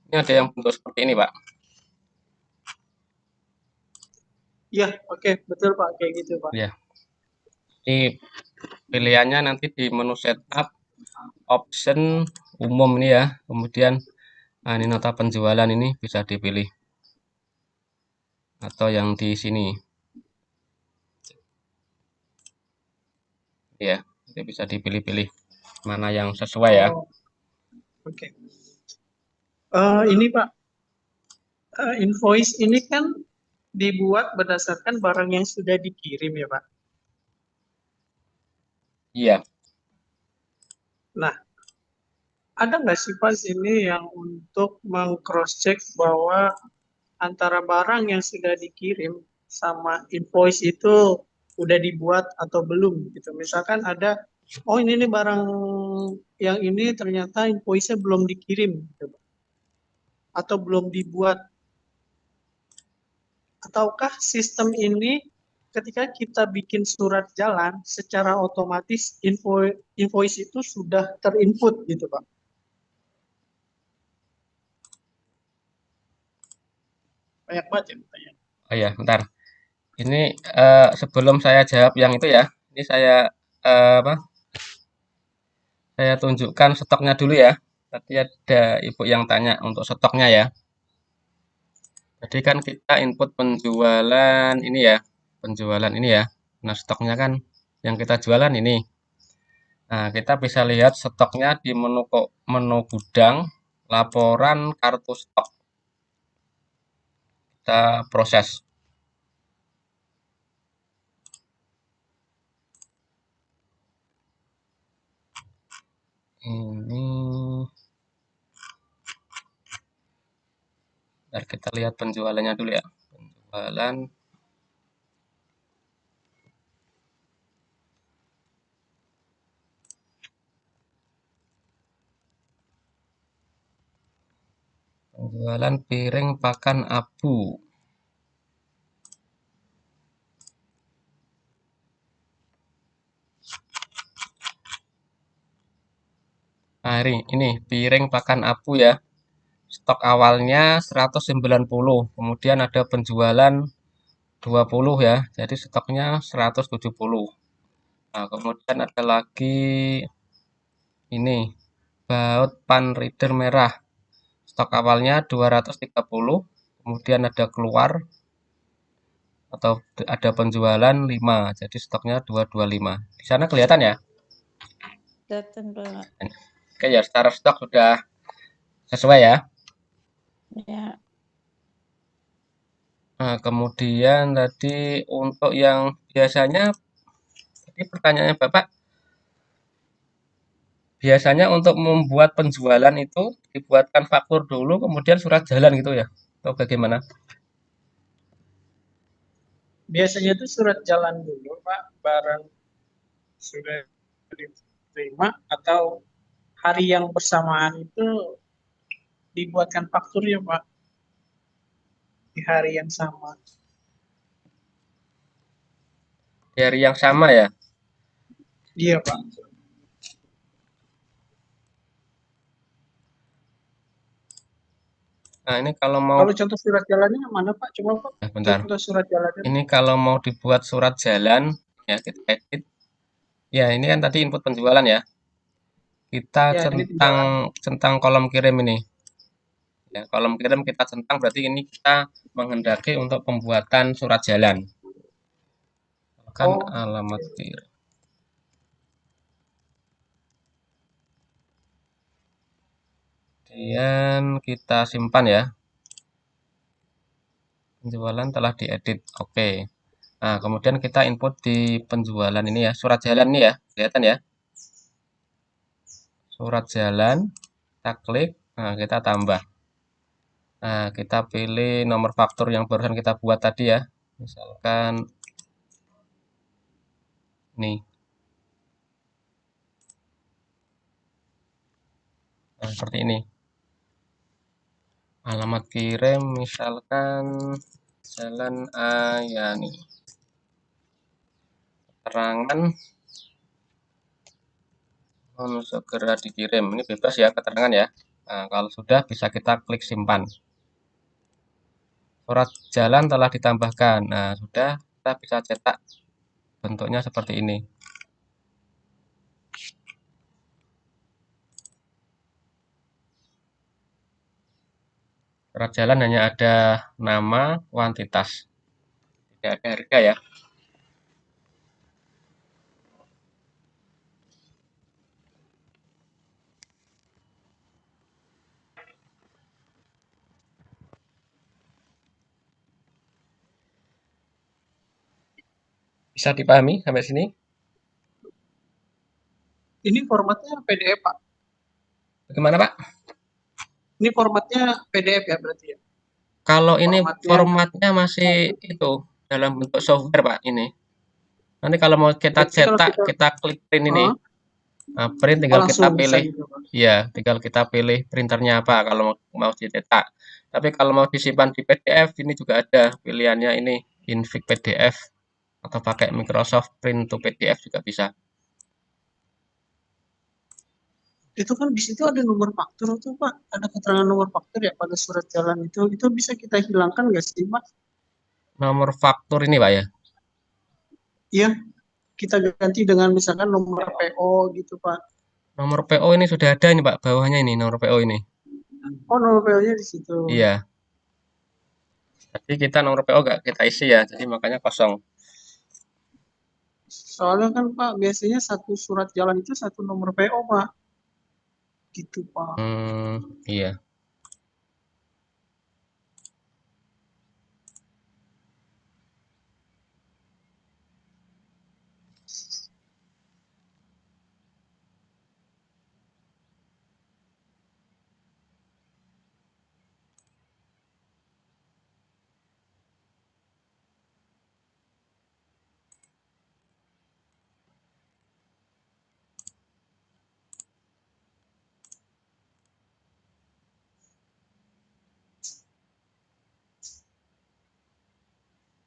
Speaker 2: Ini ada yang bentuk seperti ini, Pak.
Speaker 4: Iya, oke, betul Pak, kayak gitu Pak.
Speaker 2: Ya. Ini pilihannya nanti di menu setup, option umum ini ya. Kemudian ini nota penjualan ini bisa dipilih. Atau yang di sini. Ya, ini bisa dipilih-pilih mana yang sesuai ya.
Speaker 4: Oh, oke. Ini Pak, invoice ini kan dibuat berdasarkan barang yang sudah dikirim ya Pak.
Speaker 2: Iya.
Speaker 4: Nah, ada nggak sih Pak sini yang untuk meng-cross check bahwa antara barang yang sudah dikirim sama invoice itu udah dibuat atau belum gitu. Misalkan ada, oh ini nih barang yang ini ternyata invoice-nya belum dikirim gitu, Pak. Atau belum dibuat. Ataukah sistem ini ketika kita bikin surat jalan secara otomatis invoice itu sudah terinput gitu Pak. Banyak banget ya pertanyaan.
Speaker 2: Oh ya, bentar. Ini sebelum saya jawab yang itu ya, ini saya apa? Saya tunjukkan stoknya dulu ya. Tadi ada ibu yang tanya untuk stoknya ya. Jadi kan kita input penjualan ini ya, penjualan ini ya. Nah stoknya kan yang kita jualan ini. Nah kita bisa lihat stoknya di menu gudang, laporan kartu stok. Kita proses. Ini, ntar kita lihat penjualannya dulu ya. Penjualan. Penjualan piring pakan abu. Nah, Nah, ini piring pakan apu ya. Stok awalnya 190, kemudian ada penjualan 20 ya. Jadi stoknya 170. Nah, kemudian ada lagi ini baut pan reader merah. Stok awalnya 230, kemudian ada keluar atau ada penjualan 5. Jadi stoknya 225. Di sana kelihatan ya?
Speaker 3: Datang Pak.
Speaker 2: Oke ya, secara stok sudah sesuai ya.
Speaker 3: Ya,
Speaker 2: Nah, kemudian tadi untuk yang biasanya, ini pertanyaannya Bapak, biasanya untuk membuat penjualan itu dibuatkan faktur dulu, kemudian surat jalan gitu ya? Atau bagaimana?
Speaker 4: Biasanya itu surat jalan dulu, Pak, barang sudah diterima atau hari yang bersamaan itu dibuatkan faktur ya, Pak, di hari yang sama.
Speaker 2: Di hari yang sama ya?
Speaker 4: Iya, Pak.
Speaker 2: Nah, ini kalau mau,
Speaker 4: Kalau contoh surat jalannya yang mana, Pak? Coba, Pak,
Speaker 2: bentar.
Speaker 4: contoh surat jalannya.
Speaker 2: Ini kalau mau dibuat surat jalan, ya kita edit. Ya, ini kan tadi input penjualan ya. Kita
Speaker 4: Ya, ini penjualan.
Speaker 2: centang kolom kirim ini. Ya, kolom kirim kita centang berarti ini kita menghendaki untuk pembuatan surat jalan. Kan
Speaker 4: Oh,
Speaker 2: alamat kirim. Kemudian kita simpan ya. Penjualan telah diedit. Oke. Nah, kemudian kita input di penjualan ini ya, surat jalan ini ya, kelihatan ya. Surat jalan, kita klik, nah kita tambah. Nah, kita pilih nomor faktur yang barusan kita buat tadi ya. Misalkan nih. Nah, seperti ini. Alamat kirim misalkan Jalan Ayani. Keterangan segera dikirim. Ini bebas ya keterangan ya. Nah, kalau sudah bisa kita klik simpan. Surat jalan telah ditambahkan. Nah, sudah kita bisa cetak. Bentuknya seperti ini. Surat jalan hanya ada nama, kuantitas. Tidak ada harga ya. Bisa dipahami sampai sini?
Speaker 4: ini formatnya PDF, Pak.
Speaker 2: Bagaimana, Pak?
Speaker 4: Ini formatnya PDF ya berarti ya?
Speaker 2: Kalau ini
Speaker 4: Formatnya
Speaker 2: formatnya masih itu dalam bentuk software, Pak, ini. Nanti kalau mau kita
Speaker 4: berarti kalau
Speaker 2: cetak,
Speaker 4: kita
Speaker 2: kita klik print ini.
Speaker 4: oh,
Speaker 2: Nah, print
Speaker 4: oh,
Speaker 2: tinggal kita
Speaker 4: langsung bisa
Speaker 2: pilih.
Speaker 4: gitu, Pak.
Speaker 2: Ya, tinggal kita pilih printernya apa kalau mau dicetak. Tapi kalau mau disimpan di PDF, ini juga ada pilihannya ini, Invik PDF atau pakai Microsoft Print to PDF juga bisa.
Speaker 4: Itu kan di situ ada nomor faktur tuh, Pak. Ada keterangan nomor faktur ya pada surat jalan itu. Itu bisa kita hilangkan nggak sih, Pak?
Speaker 2: Nomor faktur ini, Pak ya.
Speaker 4: Iya, kita ganti dengan misalkan nomor PO gitu, Pak.
Speaker 2: Nomor PO ini sudah ada ini, Pak, bawahnya ini nomor PO ini.
Speaker 4: Oh, nomor PO-nya di situ.
Speaker 2: Iya. Jadi kita nomor PO nggak kita isi ya, jadi makanya kosong.
Speaker 4: Soalnya kan, Pak, biasanya satu surat jalan itu satu nomor PO, Pak. Gitu, Pak.
Speaker 2: Iya.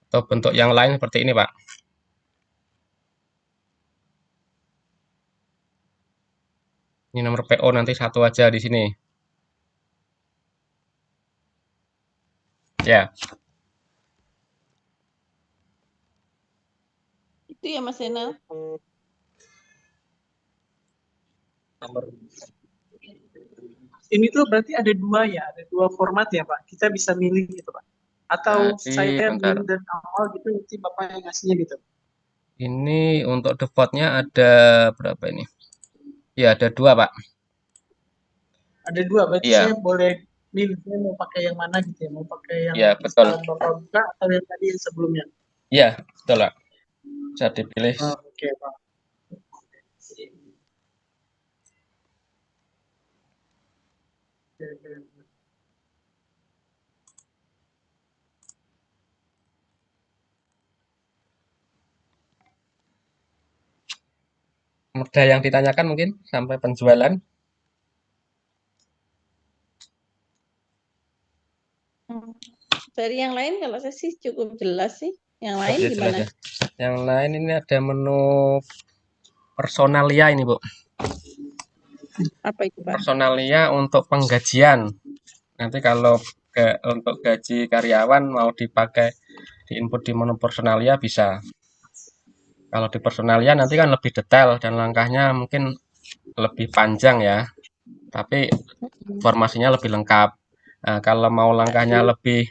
Speaker 2: Atau bentuk yang lain seperti ini, Pak. Ini nomor PO nanti satu aja di sini. Ya,
Speaker 3: Itu ya Mas Enal.
Speaker 4: Ini tuh berarti ada dua ya, ada dua format ya Pak. Kita bisa milih gitu Pak. Atau
Speaker 2: jadi
Speaker 4: saya
Speaker 2: bentar.
Speaker 4: milih dan awal gitu, nanti Bapak yang ngasihnya gitu.
Speaker 2: Ini untuk defaultnya ada berapa ini? Ya, ada 2, Pak.
Speaker 4: Ada dua, berarti
Speaker 2: Iya,
Speaker 4: saya boleh milih saya mau pakai yang mana gitu ya. Mau pakai yang
Speaker 2: iya betul.
Speaker 4: sekarang Bapak buka atau yang tadi yang sebelumnya.
Speaker 2: Iya, betul, Pak. Bisa dipilih.
Speaker 4: Oke Pak.
Speaker 2: Ada yang ditanyakan mungkin sampai penjualan?
Speaker 3: Dari yang lain kalau saya sih cukup jelas sih. Yang
Speaker 2: Oh,
Speaker 3: lain
Speaker 2: iya, jelas
Speaker 3: gimana?
Speaker 2: ya. Yang lain ini ada menu personalia ini, Bu.
Speaker 3: Apa itu Pak?
Speaker 2: Personalia untuk penggajian. Nanti kalau untuk gaji karyawan mau dipakai diinput di menu personalia bisa. Kalau di personalia nanti kan lebih detail dan langkahnya mungkin lebih panjang ya, tapi informasinya lebih lengkap. Nah, kalau mau langkahnya lebih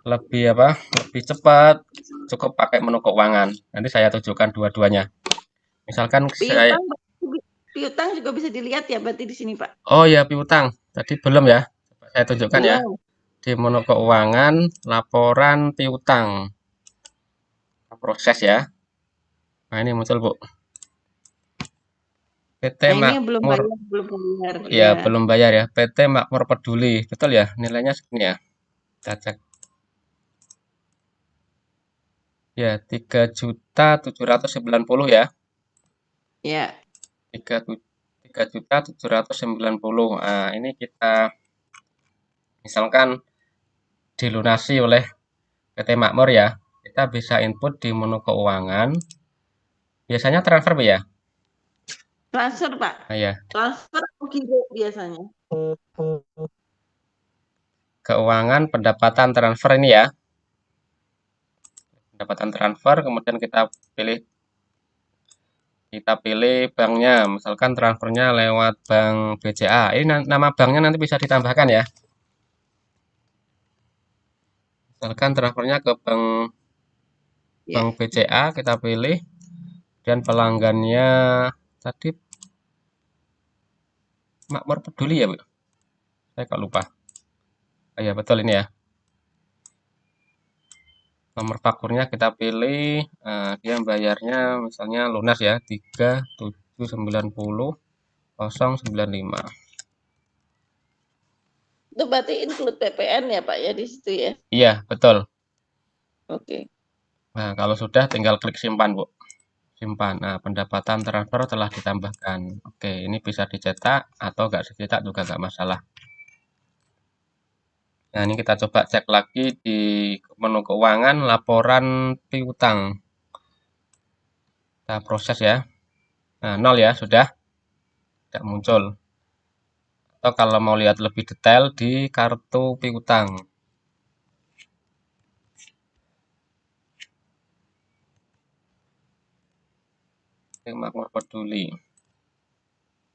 Speaker 2: lebih apa? Lebih cepat, cukup pakai menu keuangan. Nanti saya tunjukkan dua-duanya. Misalkan saya
Speaker 3: Piutang juga bisa dilihat ya berarti di sini Pak.
Speaker 2: Oh ya, piutang. Tadi belum ya. Coba saya tunjukkan ya.
Speaker 3: Belum.
Speaker 2: Di menu keuangan, laporan piutang. Proses ya. Nah, ini muncul, Bu. PT
Speaker 3: Nah, ini belum
Speaker 2: Makmur.
Speaker 3: bayar.
Speaker 2: Ya,
Speaker 3: Ya.
Speaker 2: belum bayar ya. PT Makmur Peduli. Betul ya? Nilainya segini ya. Kita cek. Ya, 3.790 ya.
Speaker 3: Ya.
Speaker 2: 3.790. Nah, ini kita misalkan dilunasi oleh PT Makmur ya. Kita bisa input di menu keuangan. Biasanya transfer ya.
Speaker 3: Transfer Pak.
Speaker 2: Nah, ya.
Speaker 3: Transfer atau giro biasanya.
Speaker 2: Keuangan pendapatan transfer ini ya. Pendapatan transfer, kemudian kita pilih banknya, misalkan transfernya lewat bank BCA. Ini nama banknya nanti bisa ditambahkan ya. Misalkan transfernya ke bank BCA, kita pilih, dan pelanggannya tadi Makmur Peduli ya, Bu. Saya kok lupa. Oh, ya betul ini ya. Nomor fakturnya kita pilih, dia bayarnya misalnya lunas ya 3.790.095.
Speaker 3: Itu berarti include PPN ya Pak ya di situ ya.
Speaker 2: Iya, betul.
Speaker 3: Oke.
Speaker 2: Nah, kalau sudah tinggal klik simpan, Bu. Simpan. Nah, pendapatan transfer telah ditambahkan. Oke, ini bisa dicetak atau nggak dicetak juga nggak masalah. Nah, ini kita coba cek lagi di menu keuangan, laporan piutang. Kita proses ya. Nah, 0 ya, sudah. Tidak muncul. Atau kalau mau lihat lebih detail di kartu piutang. Makmur Peduli.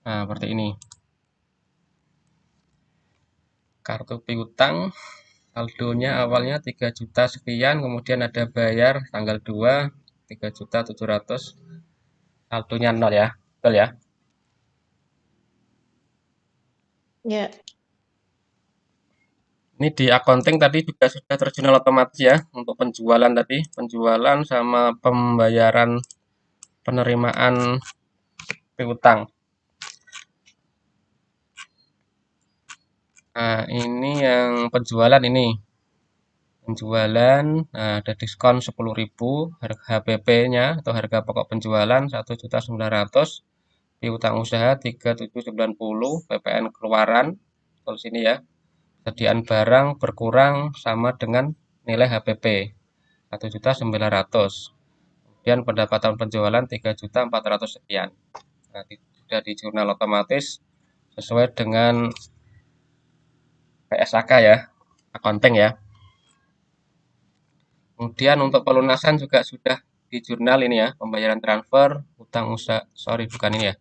Speaker 2: Nah, seperti ini. Kartu piutang, saldonya awalnya 3 juta sekian, kemudian ada bayar tanggal 2, 3.700.000. Saldonya 0 ya. Betul ya?
Speaker 3: Ya.
Speaker 2: Ini di accounting tadi juga sudah terjunal otomatis ya untuk penjualan tadi, penjualan sama pembayaran penerimaan piutang. Nah, ini yang penjualan ini. Penjualan, nah ada diskon 10.000, harga HPP-nya atau harga pokok penjualan 1.900.000, piutang usaha 3.790, PPN keluaran, kalau sini ya. Sediaan barang berkurang sama dengan nilai HPP 1.900.000. Kemudian pendapatan penjualan 3.400.000 sekian. Nah, sudah di jurnal otomatis sesuai dengan PSAK ya, accounting ya. Kemudian untuk pelunasan juga sudah di jurnal ini ya, pembayaran transfer, utang usaha, sorry bukan ini ya.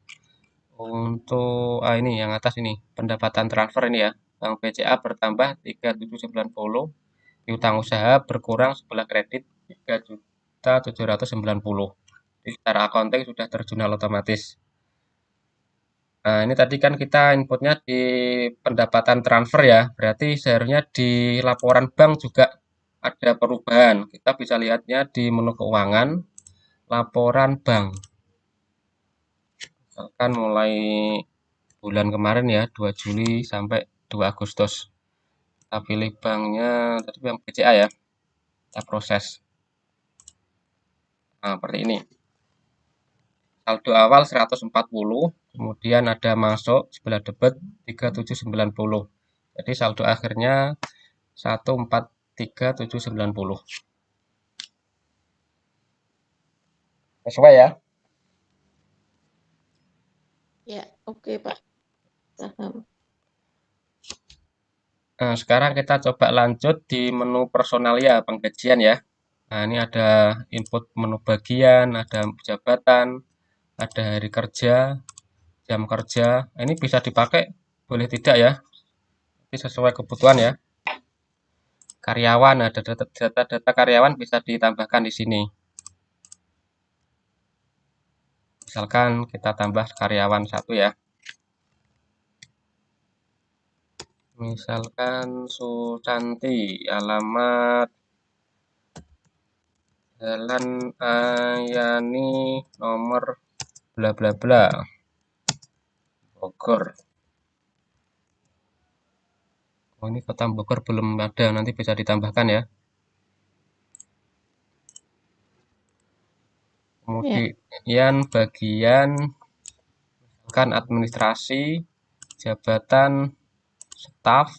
Speaker 2: Untuk ini yang atas ini, pendapatan transfer ini ya, Bank BCA bertambah 3.790, utang usaha berkurang sebelah kredit 3.790. Jadi secara accounting sudah terjurnal otomatis. Nah, ini tadi kan kita inputnya di pendapatan transfer ya, berarti seharusnya di laporan bank juga ada perubahan. Kita bisa lihatnya di menu keuangan, laporan bank. Misalkan mulai bulan kemarin ya, 2 Juli sampai 2 Agustus. Kita pilih banknya, tadi bank BCA ya, kita proses. Nah, seperti ini. Saldo awal 140, kemudian ada masuk sebelah debit 3790. Jadi saldo akhirnya 143.790. Sesuai ya?
Speaker 3: Ya, oke Pak. Paham.
Speaker 2: Nah, sekarang kita coba lanjut di menu personalia penggajian ya. Nah, ini ada input menu bagian, ada jabatan, ada hari kerja, jam kerja. Nah, ini bisa dipakai, boleh tidak ya? Ini sesuai kebutuhan ya. Karyawan, ada data karyawan bisa ditambahkan di sini. Misalkan kita tambah karyawan 1 ya. Misalkan Susanti, alamat Jalan Ayani nomor bla bla bla, Bogor. Oh, ini kota Bogor belum ada, nanti bisa ditambahkan ya. Kemudian bagian misalkan administrasi, jabatan, staf,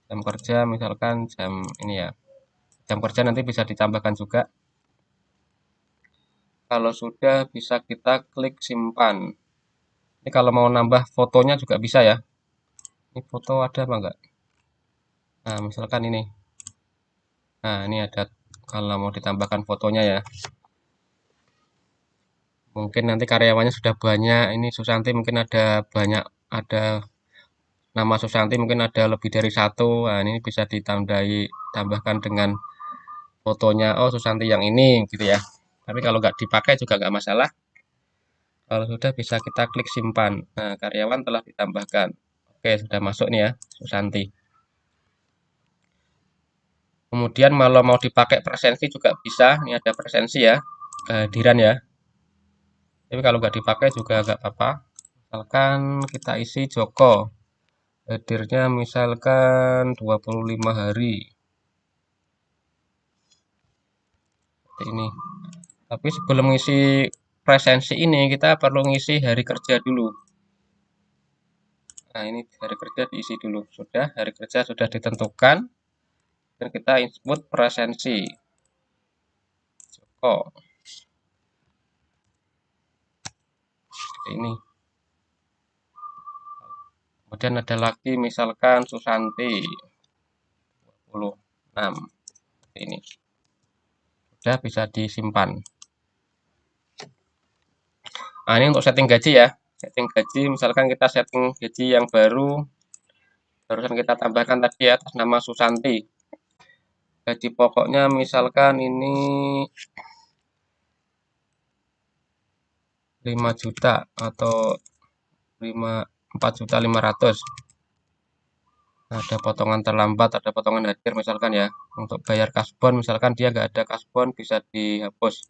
Speaker 2: jam kerja misalkan jam ini ya. Jam kerja nanti bisa ditambahkan juga. Kalau sudah bisa kita klik simpan. Ini kalau mau nambah fotonya juga bisa ya. Ini foto ada apa enggak? Nah, misalkan ini. Nah, ini ada kalau mau ditambahkan fotonya ya. Mungkin nanti karyawannya sudah banyak. Ini Susanti mungkin ada banyak, ada nama Susanti mungkin ada lebih dari 1. Nah, ini bisa tambahkan dengan fotonya. Oh, Susanti yang ini gitu ya. Tapi kalau nggak dipakai juga nggak masalah. Kalau sudah bisa kita klik simpan. Nah, karyawan telah ditambahkan. Oke, sudah masuk nih ya, Susanti. Kemudian kalau mau dipakai presensi juga bisa. Ini ada presensi ya, kehadiran ya. Tapi kalau nggak dipakai juga nggak apa-apa. Misalkan kita isi Joko. Hadirnya misalkan 25 hari. Seperti ini. Tapi sebelum ngisi presensi ini, kita perlu ngisi hari kerja dulu. Nah, ini hari kerja diisi dulu. Sudah, hari kerja sudah ditentukan. Dan kita input presensi. Joko. Seperti ini. Kemudian ada lagi misalkan Susanti 26. Seperti ini. Sudah bisa disimpan. Nah, ini untuk setting gaji ya. Setting gaji, misalkan kita setting gaji yang barusan kita tambahkan tadi ya, atas nama Susanti. Gaji pokoknya misalkan ini 5 juta atau 4.500.000. Ada potongan terlambat, ada potongan hadir misalkan ya. Untuk bayar kasbon misalkan dia nggak ada kasbon bisa dihapus.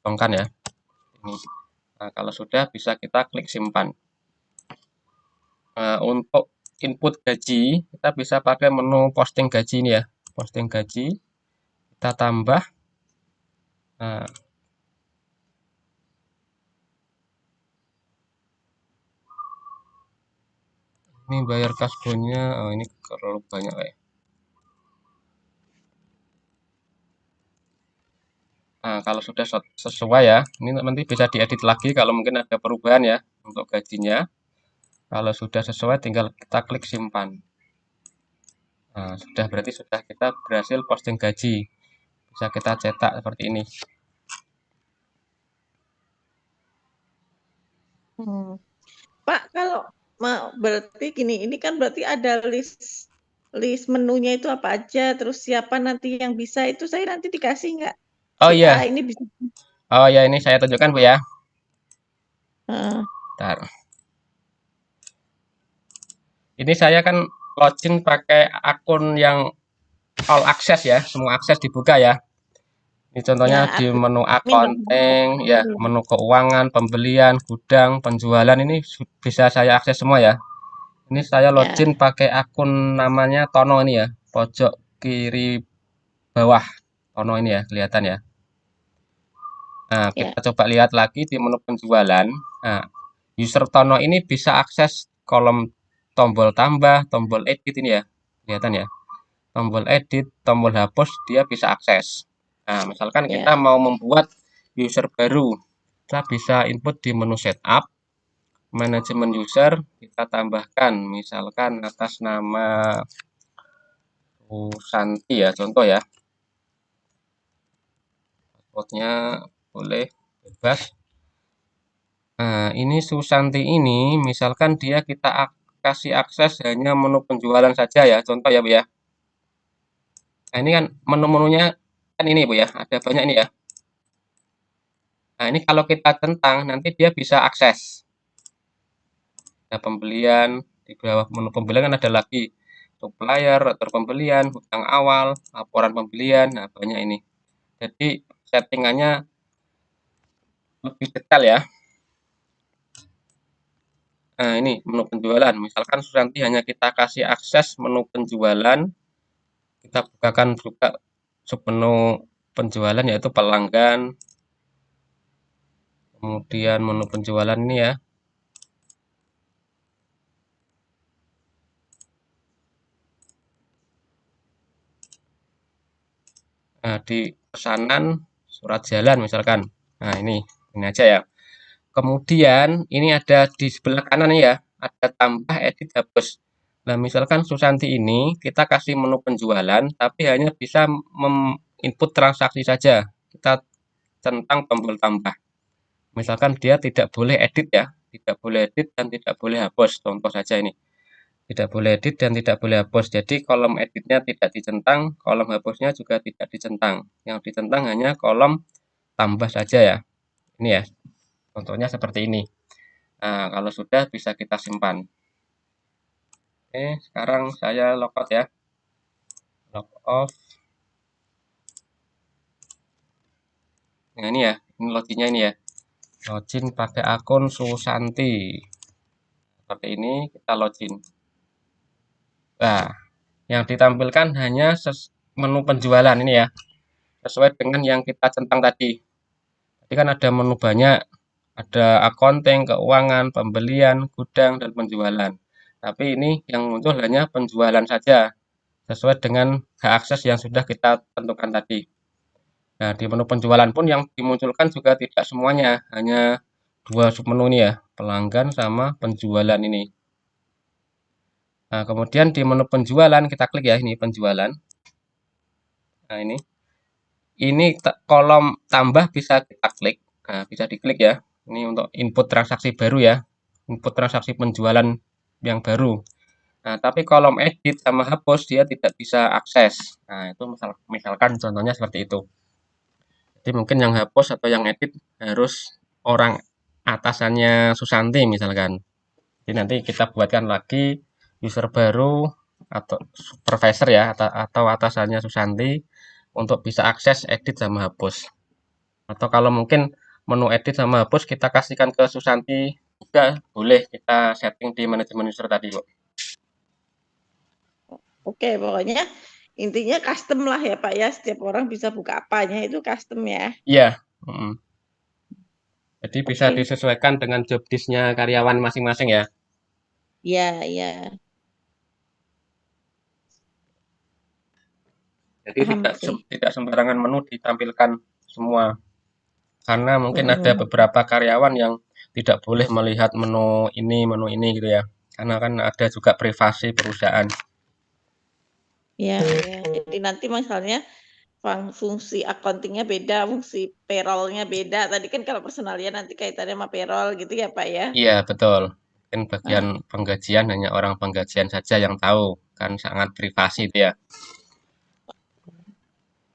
Speaker 2: Dikosongkan ya. Ini. Nah, kalau sudah bisa kita klik simpan. Nah, untuk input gaji kita bisa pakai menu posting gaji ini ya. Posting gaji kita tambah. Nah, ini bayar kasbonnya, oh ini terlalu banyak ya. Nah, kalau sudah sesuai ya, ini nanti bisa diedit lagi kalau mungkin ada perubahan ya untuk gajinya. Kalau sudah sesuai tinggal kita klik simpan. Nah, sudah berarti sudah kita berhasil posting gaji. Bisa kita cetak seperti ini.
Speaker 3: Hmm. Pak, kalau berarti gini, ini kan berarti ada list menunya itu apa aja, terus siapa nanti yang bisa itu saya nanti dikasih nggak?
Speaker 2: Oh
Speaker 3: Si
Speaker 2: iya,
Speaker 3: A ini bisa.
Speaker 2: oh ya ini saya tunjukkan Bu ya.
Speaker 3: Heeh.
Speaker 2: Bentar. Ini saya kan login pakai akun yang all access ya, semua akses dibuka ya. Ini
Speaker 3: Ya,
Speaker 2: contohnya di menu
Speaker 3: admin dong.
Speaker 2: accounting, ya, menu keuangan, pembelian, gudang, penjualan ini bisa saya akses semua ya. Ini saya
Speaker 3: Ya,
Speaker 2: login pakai akun namanya Tono ini ya, pojok kiri bawah. Tono ini ya, kelihatan ya. Nah,
Speaker 3: ya,
Speaker 2: kita coba lihat lagi di menu penjualan. Nah, user Tono ini bisa akses kolom tombol tambah, tombol edit ini ya. Kelihatan ya. Tombol edit, tombol hapus, dia bisa akses. Nah, misalkan kita
Speaker 3: ya.
Speaker 2: mau membuat user baru, kita bisa input di menu setup, manajemen user, kita tambahkan, misalkan atas nama Susanti ya, contoh ya. Passwordnya boleh bebas. Nah, ini Susanti ini, misalkan dia kita kasih akses hanya menu penjualan saja ya, contoh ya Bu ya. Nah, ini kan menu-menunya kan ini Bu ya, ada banyak ini ya. Nah, ini kalau kita centang, nanti dia bisa akses. Ada pembelian, di bawah menu pembelian kan ada lagi supplier, atur pembelian, hutang awal, laporan pembelian, nah banyak ini. Jadi settingannya lebih detail ya. Nah, ini menu penjualan. Misalkan Susanti hanya kita kasih akses menu penjualan, kita bukakan juga submenu penjualan yaitu pelanggan, kemudian menu penjualan ini ya. Nah, di pesanan surat jalan misalkan. Nah, ini aja ya. Kemudian ini ada di sebelah kanan ya, ada tambah edit hapus. Nah, misalkan Susanti ini kita kasih menu penjualan, tapi hanya bisa input transaksi saja. Kita centang tombol tambah. Misalkan dia tidak boleh edit ya, tidak boleh edit dan tidak boleh hapus. Contoh saja ini. Tidak boleh edit dan tidak boleh hapus. Jadi kolom editnya tidak dicentang, kolom hapusnya juga tidak dicentang. Yang dicentang hanya kolom tambah saja ya. Ini ya, contohnya seperti ini. Nah, kalau sudah bisa kita simpan. Oke, sekarang saya logout ya. Log off. Nah, ini ya, ini loginnya ini ya. Login pakai akun Susanti. Seperti ini kita login. Nah, yang ditampilkan hanya menu penjualan ini ya. Sesuai dengan yang kita centang tadi. Tadi kan ada menu banyak. Ada accounting, keuangan, pembelian, gudang, dan penjualan. Tapi ini yang muncul hanya penjualan saja. Sesuai dengan hak akses yang sudah kita tentukan tadi. Nah, di menu penjualan pun yang dimunculkan juga tidak semuanya, hanya dua submenu ini ya, pelanggan sama penjualan ini. Nah, kemudian di menu penjualan kita klik ya, ini penjualan. Nah, ini kolom tambah bisa kita klik. Nah, bisa diklik ya. Ini untuk input transaksi baru ya, input transaksi penjualan yang baru. Nah, tapi kolom edit sama hapus dia tidak bisa akses. Nah, itu misalkan contohnya seperti itu. Jadi mungkin yang hapus atau yang edit harus orang atasannya Susanti misalkan. Jadi nanti kita buatkan lagi user baru atau supervisor ya atau atasannya Susanti untuk bisa akses edit sama hapus. Atau kalau mungkin menu edit sama hapus kita kasihkan ke Susanti juga boleh kita setting di manajemen user tadi kok.
Speaker 3: Oke, pokoknya intinya custom lah ya Pak ya. Setiap orang bisa buka apanya itu custom ya.
Speaker 2: Iya. Jadi bisa
Speaker 3: Oke.
Speaker 2: disesuaikan dengan job disk-nya karyawan masing-masing ya.
Speaker 3: Iya, iya.
Speaker 2: Jadi
Speaker 3: Paham sih.
Speaker 2: tidak sembarangan menu ditampilkan semua. Karena mungkin ada beberapa karyawan yang tidak boleh melihat menu ini gitu ya. Karena kan ada juga privasi perusahaan.
Speaker 3: Ya, ya. Jadi nanti misalnya fungsi accounting-nya beda, fungsi payroll-nya beda. Tadi kan kalau personalia nanti kaitannya sama payroll gitu ya, Pak ya.
Speaker 2: Iya, betul. Mungkin bagian penggajian hanya orang penggajian saja yang tahu. Kan sangat privasi itu ya.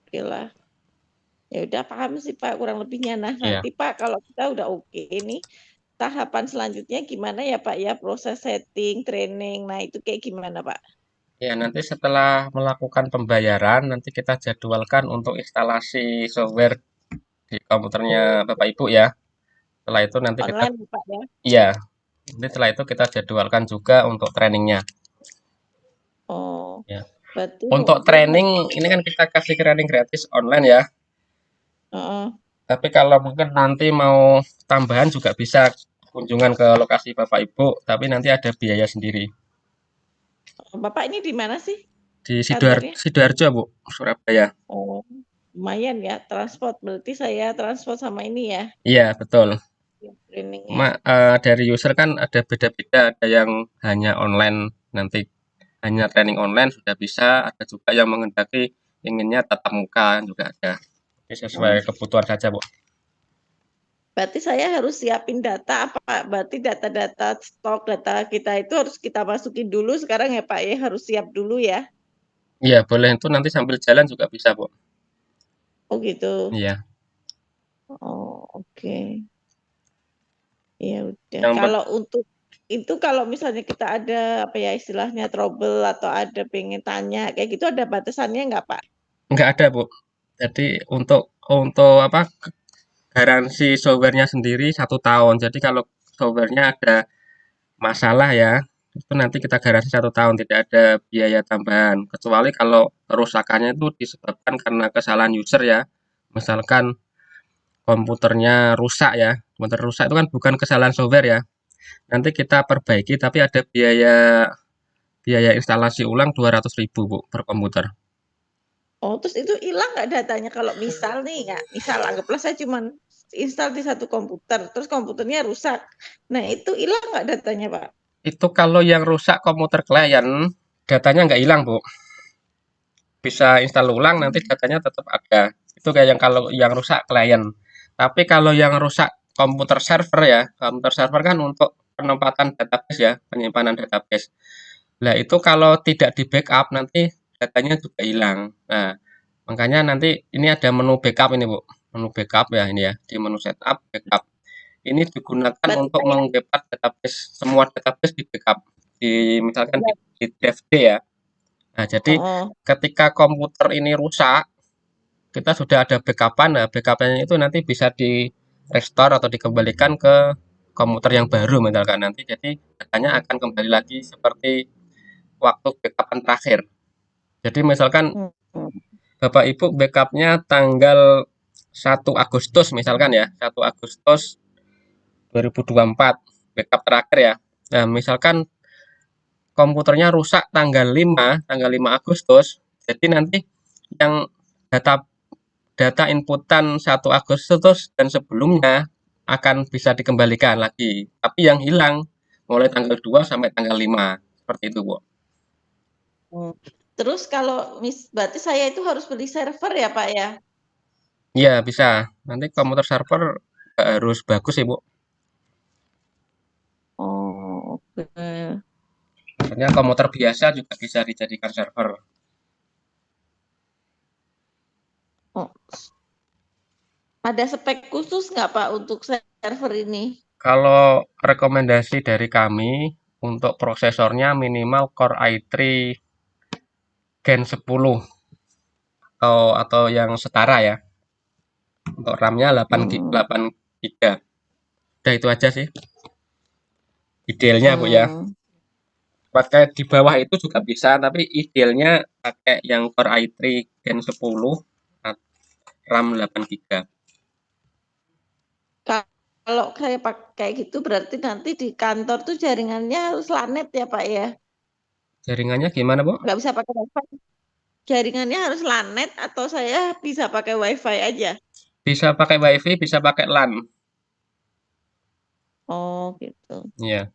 Speaker 3: Oke lah. Ya udah paham sih Pak kurang lebihnya. Nah,
Speaker 2: Iya.
Speaker 3: nanti Pak kalau kita udah oke nih, tahapan selanjutnya gimana ya Pak ya? Proses setting, training. Nah, itu kayak gimana Pak?
Speaker 2: Ya, nanti setelah melakukan pembayaran, nanti kita jadwalkan untuk instalasi software di komputernya Bapak Ibu ya. Setelah itu nanti kita,
Speaker 3: Online Pak ya?
Speaker 2: iya, nanti setelah itu kita jadwalkan juga untuk trainingnya.
Speaker 3: Oh,
Speaker 2: Ya.
Speaker 3: berarti
Speaker 2: Untuk
Speaker 3: mungkin
Speaker 2: training, ini kan kita kasih training gratis online ya.
Speaker 3: Heeh.
Speaker 2: Tapi kalau mungkin nanti mau tambahan juga bisa kunjungan ke lokasi Bapak Ibu, tapi nanti ada biaya sendiri.
Speaker 3: Bapak ini di mana sih
Speaker 2: Di
Speaker 3: kantornya?
Speaker 2: Sidoarjo, Bu, Surabaya.
Speaker 3: Oh, lumayan ya transport. Berarti saya transport sama ini ya,
Speaker 2: Iya, betul.
Speaker 3: trainingnya.
Speaker 2: Dari user kan ada beda-beda, ada yang hanya online, nanti hanya training online sudah bisa, ada juga yang menghendaki inginnya tatap muka juga ada. Ini sesuai kebutuhan saja, Bu.
Speaker 3: Berarti saya harus siapin data apa? Berarti data-data stok data kita itu harus kita masukin dulu sekarang ya Pak ya, harus siap dulu ya.
Speaker 2: Iya, boleh itu nanti sambil jalan juga bisa, Bu.
Speaker 3: Oh gitu.
Speaker 2: Iya.
Speaker 3: Oh, oke. Ya udah.
Speaker 2: Yang
Speaker 3: Kalau untuk itu kalau misalnya kita ada apa ya istilahnya trouble atau ada pengen tanya kayak gitu ada batasannya nggak Pak?
Speaker 2: enggak ada, Bu. Jadi untuk apa garansi softwarenya sendiri 1 tahun. Jadi kalau softwarenya ada masalah ya, itu nanti kita garansi 1 tahun, tidak ada biaya tambahan. Kecuali kalau kerusakannya itu disebabkan karena kesalahan user ya. Misalkan komputernya rusak ya. Komputer rusak itu kan bukan kesalahan software ya. Nanti kita perbaiki tapi ada biaya instalasi ulang 200.000 Bu per komputer.
Speaker 3: Oh, terus itu hilang nggak datanya kalau misal nih nggak, misal anggaplah saya cuman install di satu komputer, terus komputernya rusak. Nah, itu hilang nggak datanya, Pak?
Speaker 2: Itu kalau yang rusak komputer klien, datanya nggak hilang, Bu. Bisa install ulang, nanti datanya tetap ada. Itu kayak yang kalau yang rusak klien. Tapi kalau yang rusak komputer server ya, komputer server kan untuk penempatan database ya, penyimpanan database. Nah, itu kalau tidak di backup, nanti datanya juga hilang. Nah, makanya nanti ini ada menu backup ini, Bu. Menu backup ya ini ya, di menu setup, backup. Ini digunakan
Speaker 3: Berarti
Speaker 2: untuk
Speaker 3: saya
Speaker 2: meng-backup database, semua database di backup. Misalkan di drive D ya. Nah, jadi
Speaker 3: oh,
Speaker 2: ketika komputer ini rusak, kita sudah ada backup-an. Nah, backup-nya itu nanti bisa di restore atau dikembalikan ke komputer yang baru misalkan nanti. Jadi datanya akan kembali lagi seperti waktu backup-an terakhir. Jadi misalkan
Speaker 3: hmm,
Speaker 2: Bapak Ibu backup-nya tanggal 1 Agustus misalkan ya, 1 Agustus 2024 backup terakhir ya. Nah, misalkan komputernya rusak tanggal 5 Agustus, jadi nanti yang data inputan 1 Agustus dan sebelumnya akan bisa dikembalikan lagi. Tapi yang hilang mulai tanggal 2 sampai tanggal 5. Seperti itu, Bu.
Speaker 3: hmm. Terus kalau berarti saya itu harus beli server ya, Pak ya?
Speaker 2: Iya, bisa. Nanti komputer server harus bagus sih, Bu.
Speaker 3: Oh, oke.
Speaker 2: Sebenarnya komputer biasa juga bisa dijadikan server.
Speaker 3: Oh, ada spek khusus nggak Pak untuk server ini?
Speaker 2: Kalau rekomendasi dari kami untuk prosesornya minimal Core i3 Gen 10 atau yang setara ya. Untuk RAM-nya 8 GB. Udah itu aja sih. Idealnya, Bu ya.
Speaker 3: Hmm.
Speaker 2: Pakai di bawah itu juga bisa, tapi idealnya pakai yang Core i3 Gen 10 RAM 8 GB.
Speaker 3: Kalau kayak pakai gitu berarti nanti di kantor tuh jaringannya harus lanet ya Pak ya?
Speaker 2: Jaringannya gimana, Bu?
Speaker 3: Nggak bisa pakai wifi. Jaringannya harus lanet atau saya bisa pakai wifi aja?
Speaker 2: Bisa pakai WiFi, bisa pakai LAN.
Speaker 3: Oh, gitu.
Speaker 2: Iya.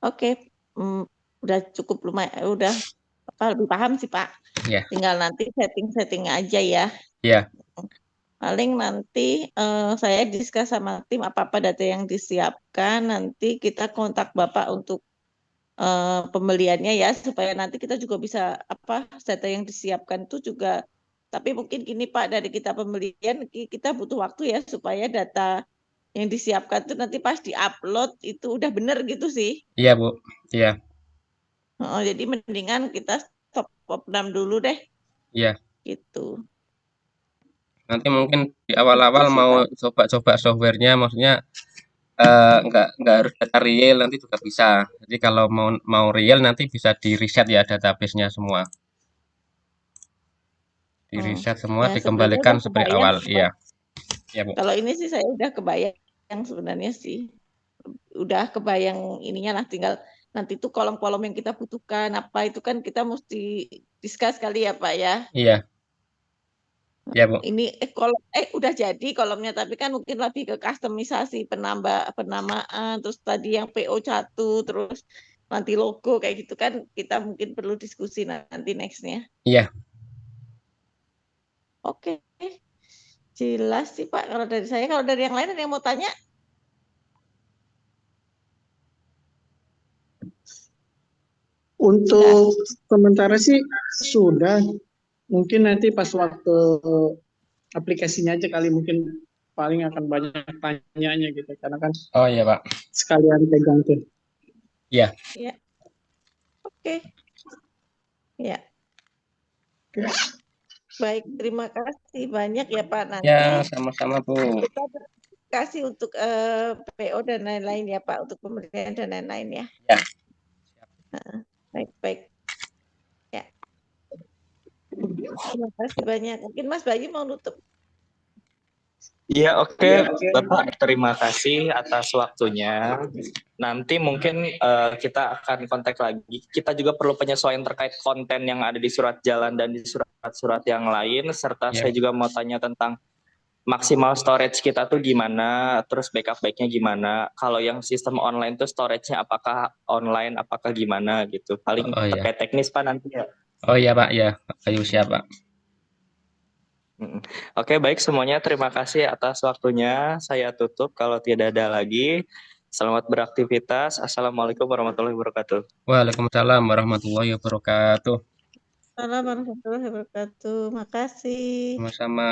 Speaker 3: Oke, udah cukup lumayan, udah lebih paham sih Pak.
Speaker 2: Iya.
Speaker 3: Tinggal nanti setting-setting aja ya.
Speaker 2: Iya.
Speaker 3: Paling nanti saya diskus sama tim apa-apa data yang disiapkan, nanti kita kontak Bapak untuk pembeliannya ya, supaya nanti kita juga bisa data yang disiapkan itu juga. Tapi mungkin gini Pak, dari kita pembelian kita butuh waktu ya supaya data yang disiapkan itu nanti pas di-upload itu udah bener gitu sih.
Speaker 2: Iya, Bu. Iya.
Speaker 3: Jadi mendingan kita stop program dulu deh,
Speaker 2: Iya.
Speaker 3: gitu.
Speaker 2: Nanti mungkin di
Speaker 3: Gitu
Speaker 2: awal-awal
Speaker 3: sih
Speaker 2: mau
Speaker 3: Pak.
Speaker 2: coba-coba softwarenya, maksudnya nggak harus data real, nanti juga bisa. Jadi kalau mau real nanti bisa di reset ya database-nya semua. Di reset semua,
Speaker 3: Ya sebenarnya
Speaker 2: dikembalikan
Speaker 3: udah
Speaker 2: seperti
Speaker 3: kebayang
Speaker 2: awal.
Speaker 3: sih, Pak.
Speaker 2: Iya. Iya, Bu.
Speaker 3: Kalau ini sih saya udah kebayang sebenarnya sih. Udah kebayang ininya lah, tinggal nanti tuh kolom-kolom yang kita butuhkan apa itu kan kita mesti discuss kali ya Pak ya.
Speaker 2: Iya. Iya, Bu.
Speaker 3: Ini kolom udah jadi kolomnya, tapi kan mungkin lebih ke customisasi, penamaan, terus tadi yang PO1, terus nanti logo kayak gitu kan kita mungkin perlu diskusi nanti next-nya.
Speaker 2: Iya.
Speaker 3: Oke. Jelas sih Pak kalau dari saya. Kalau dari yang lain ada yang mau tanya?
Speaker 4: Untuk sementara sih sudah. Mungkin nanti pas waktu aplikasinya aja kali mungkin paling akan banyak tanyanya gitu. Karena kan
Speaker 2: Oh iya, Pak.
Speaker 4: sekalian pegang tuh.
Speaker 2: Iya.
Speaker 3: Ya. Oke. Ya.
Speaker 4: Oke.
Speaker 3: Baik, terima kasih banyak ya Pak. Nanti
Speaker 2: Ya, sama-sama, Bu.
Speaker 3: kita kasih untuk PO dan lain-lain ya Pak, untuk pemberian dan lain-lain ya.
Speaker 2: Ya.
Speaker 3: Baik. Ya. Terima kasih banyak. Mungkin Mas Bayu mau nutup.
Speaker 1: Iya, oke. Bapak, terima kasih atas waktunya. Nanti mungkin kita akan kontak lagi. Kita juga perlu penyesuaian terkait konten yang ada di surat jalan dan di surat-surat yang lain. Serta
Speaker 2: Ya.
Speaker 1: saya juga mau tanya tentang maksimal storage kita tuh gimana, terus backup-nya gimana. Kalau yang sistem online tuh storage-nya apakah online, apakah gimana gitu. Paling
Speaker 2: Oh iya.
Speaker 1: terkait teknis Pak nanti ya.
Speaker 2: Oh iya, Pak. Ya, Ayo siap, Pak.
Speaker 1: Oke, baik semuanya. Terima kasih atas waktunya. Saya tutup kalau tidak ada lagi. Selamat beraktivitas. Assalamualaikum warahmatullahi wabarakatuh.
Speaker 2: Waalaikumsalam warahmatullahi wabarakatuh.
Speaker 3: Assalamualaikum warahmatullahi wabarakatuh. Makasih.
Speaker 2: Sama-sama.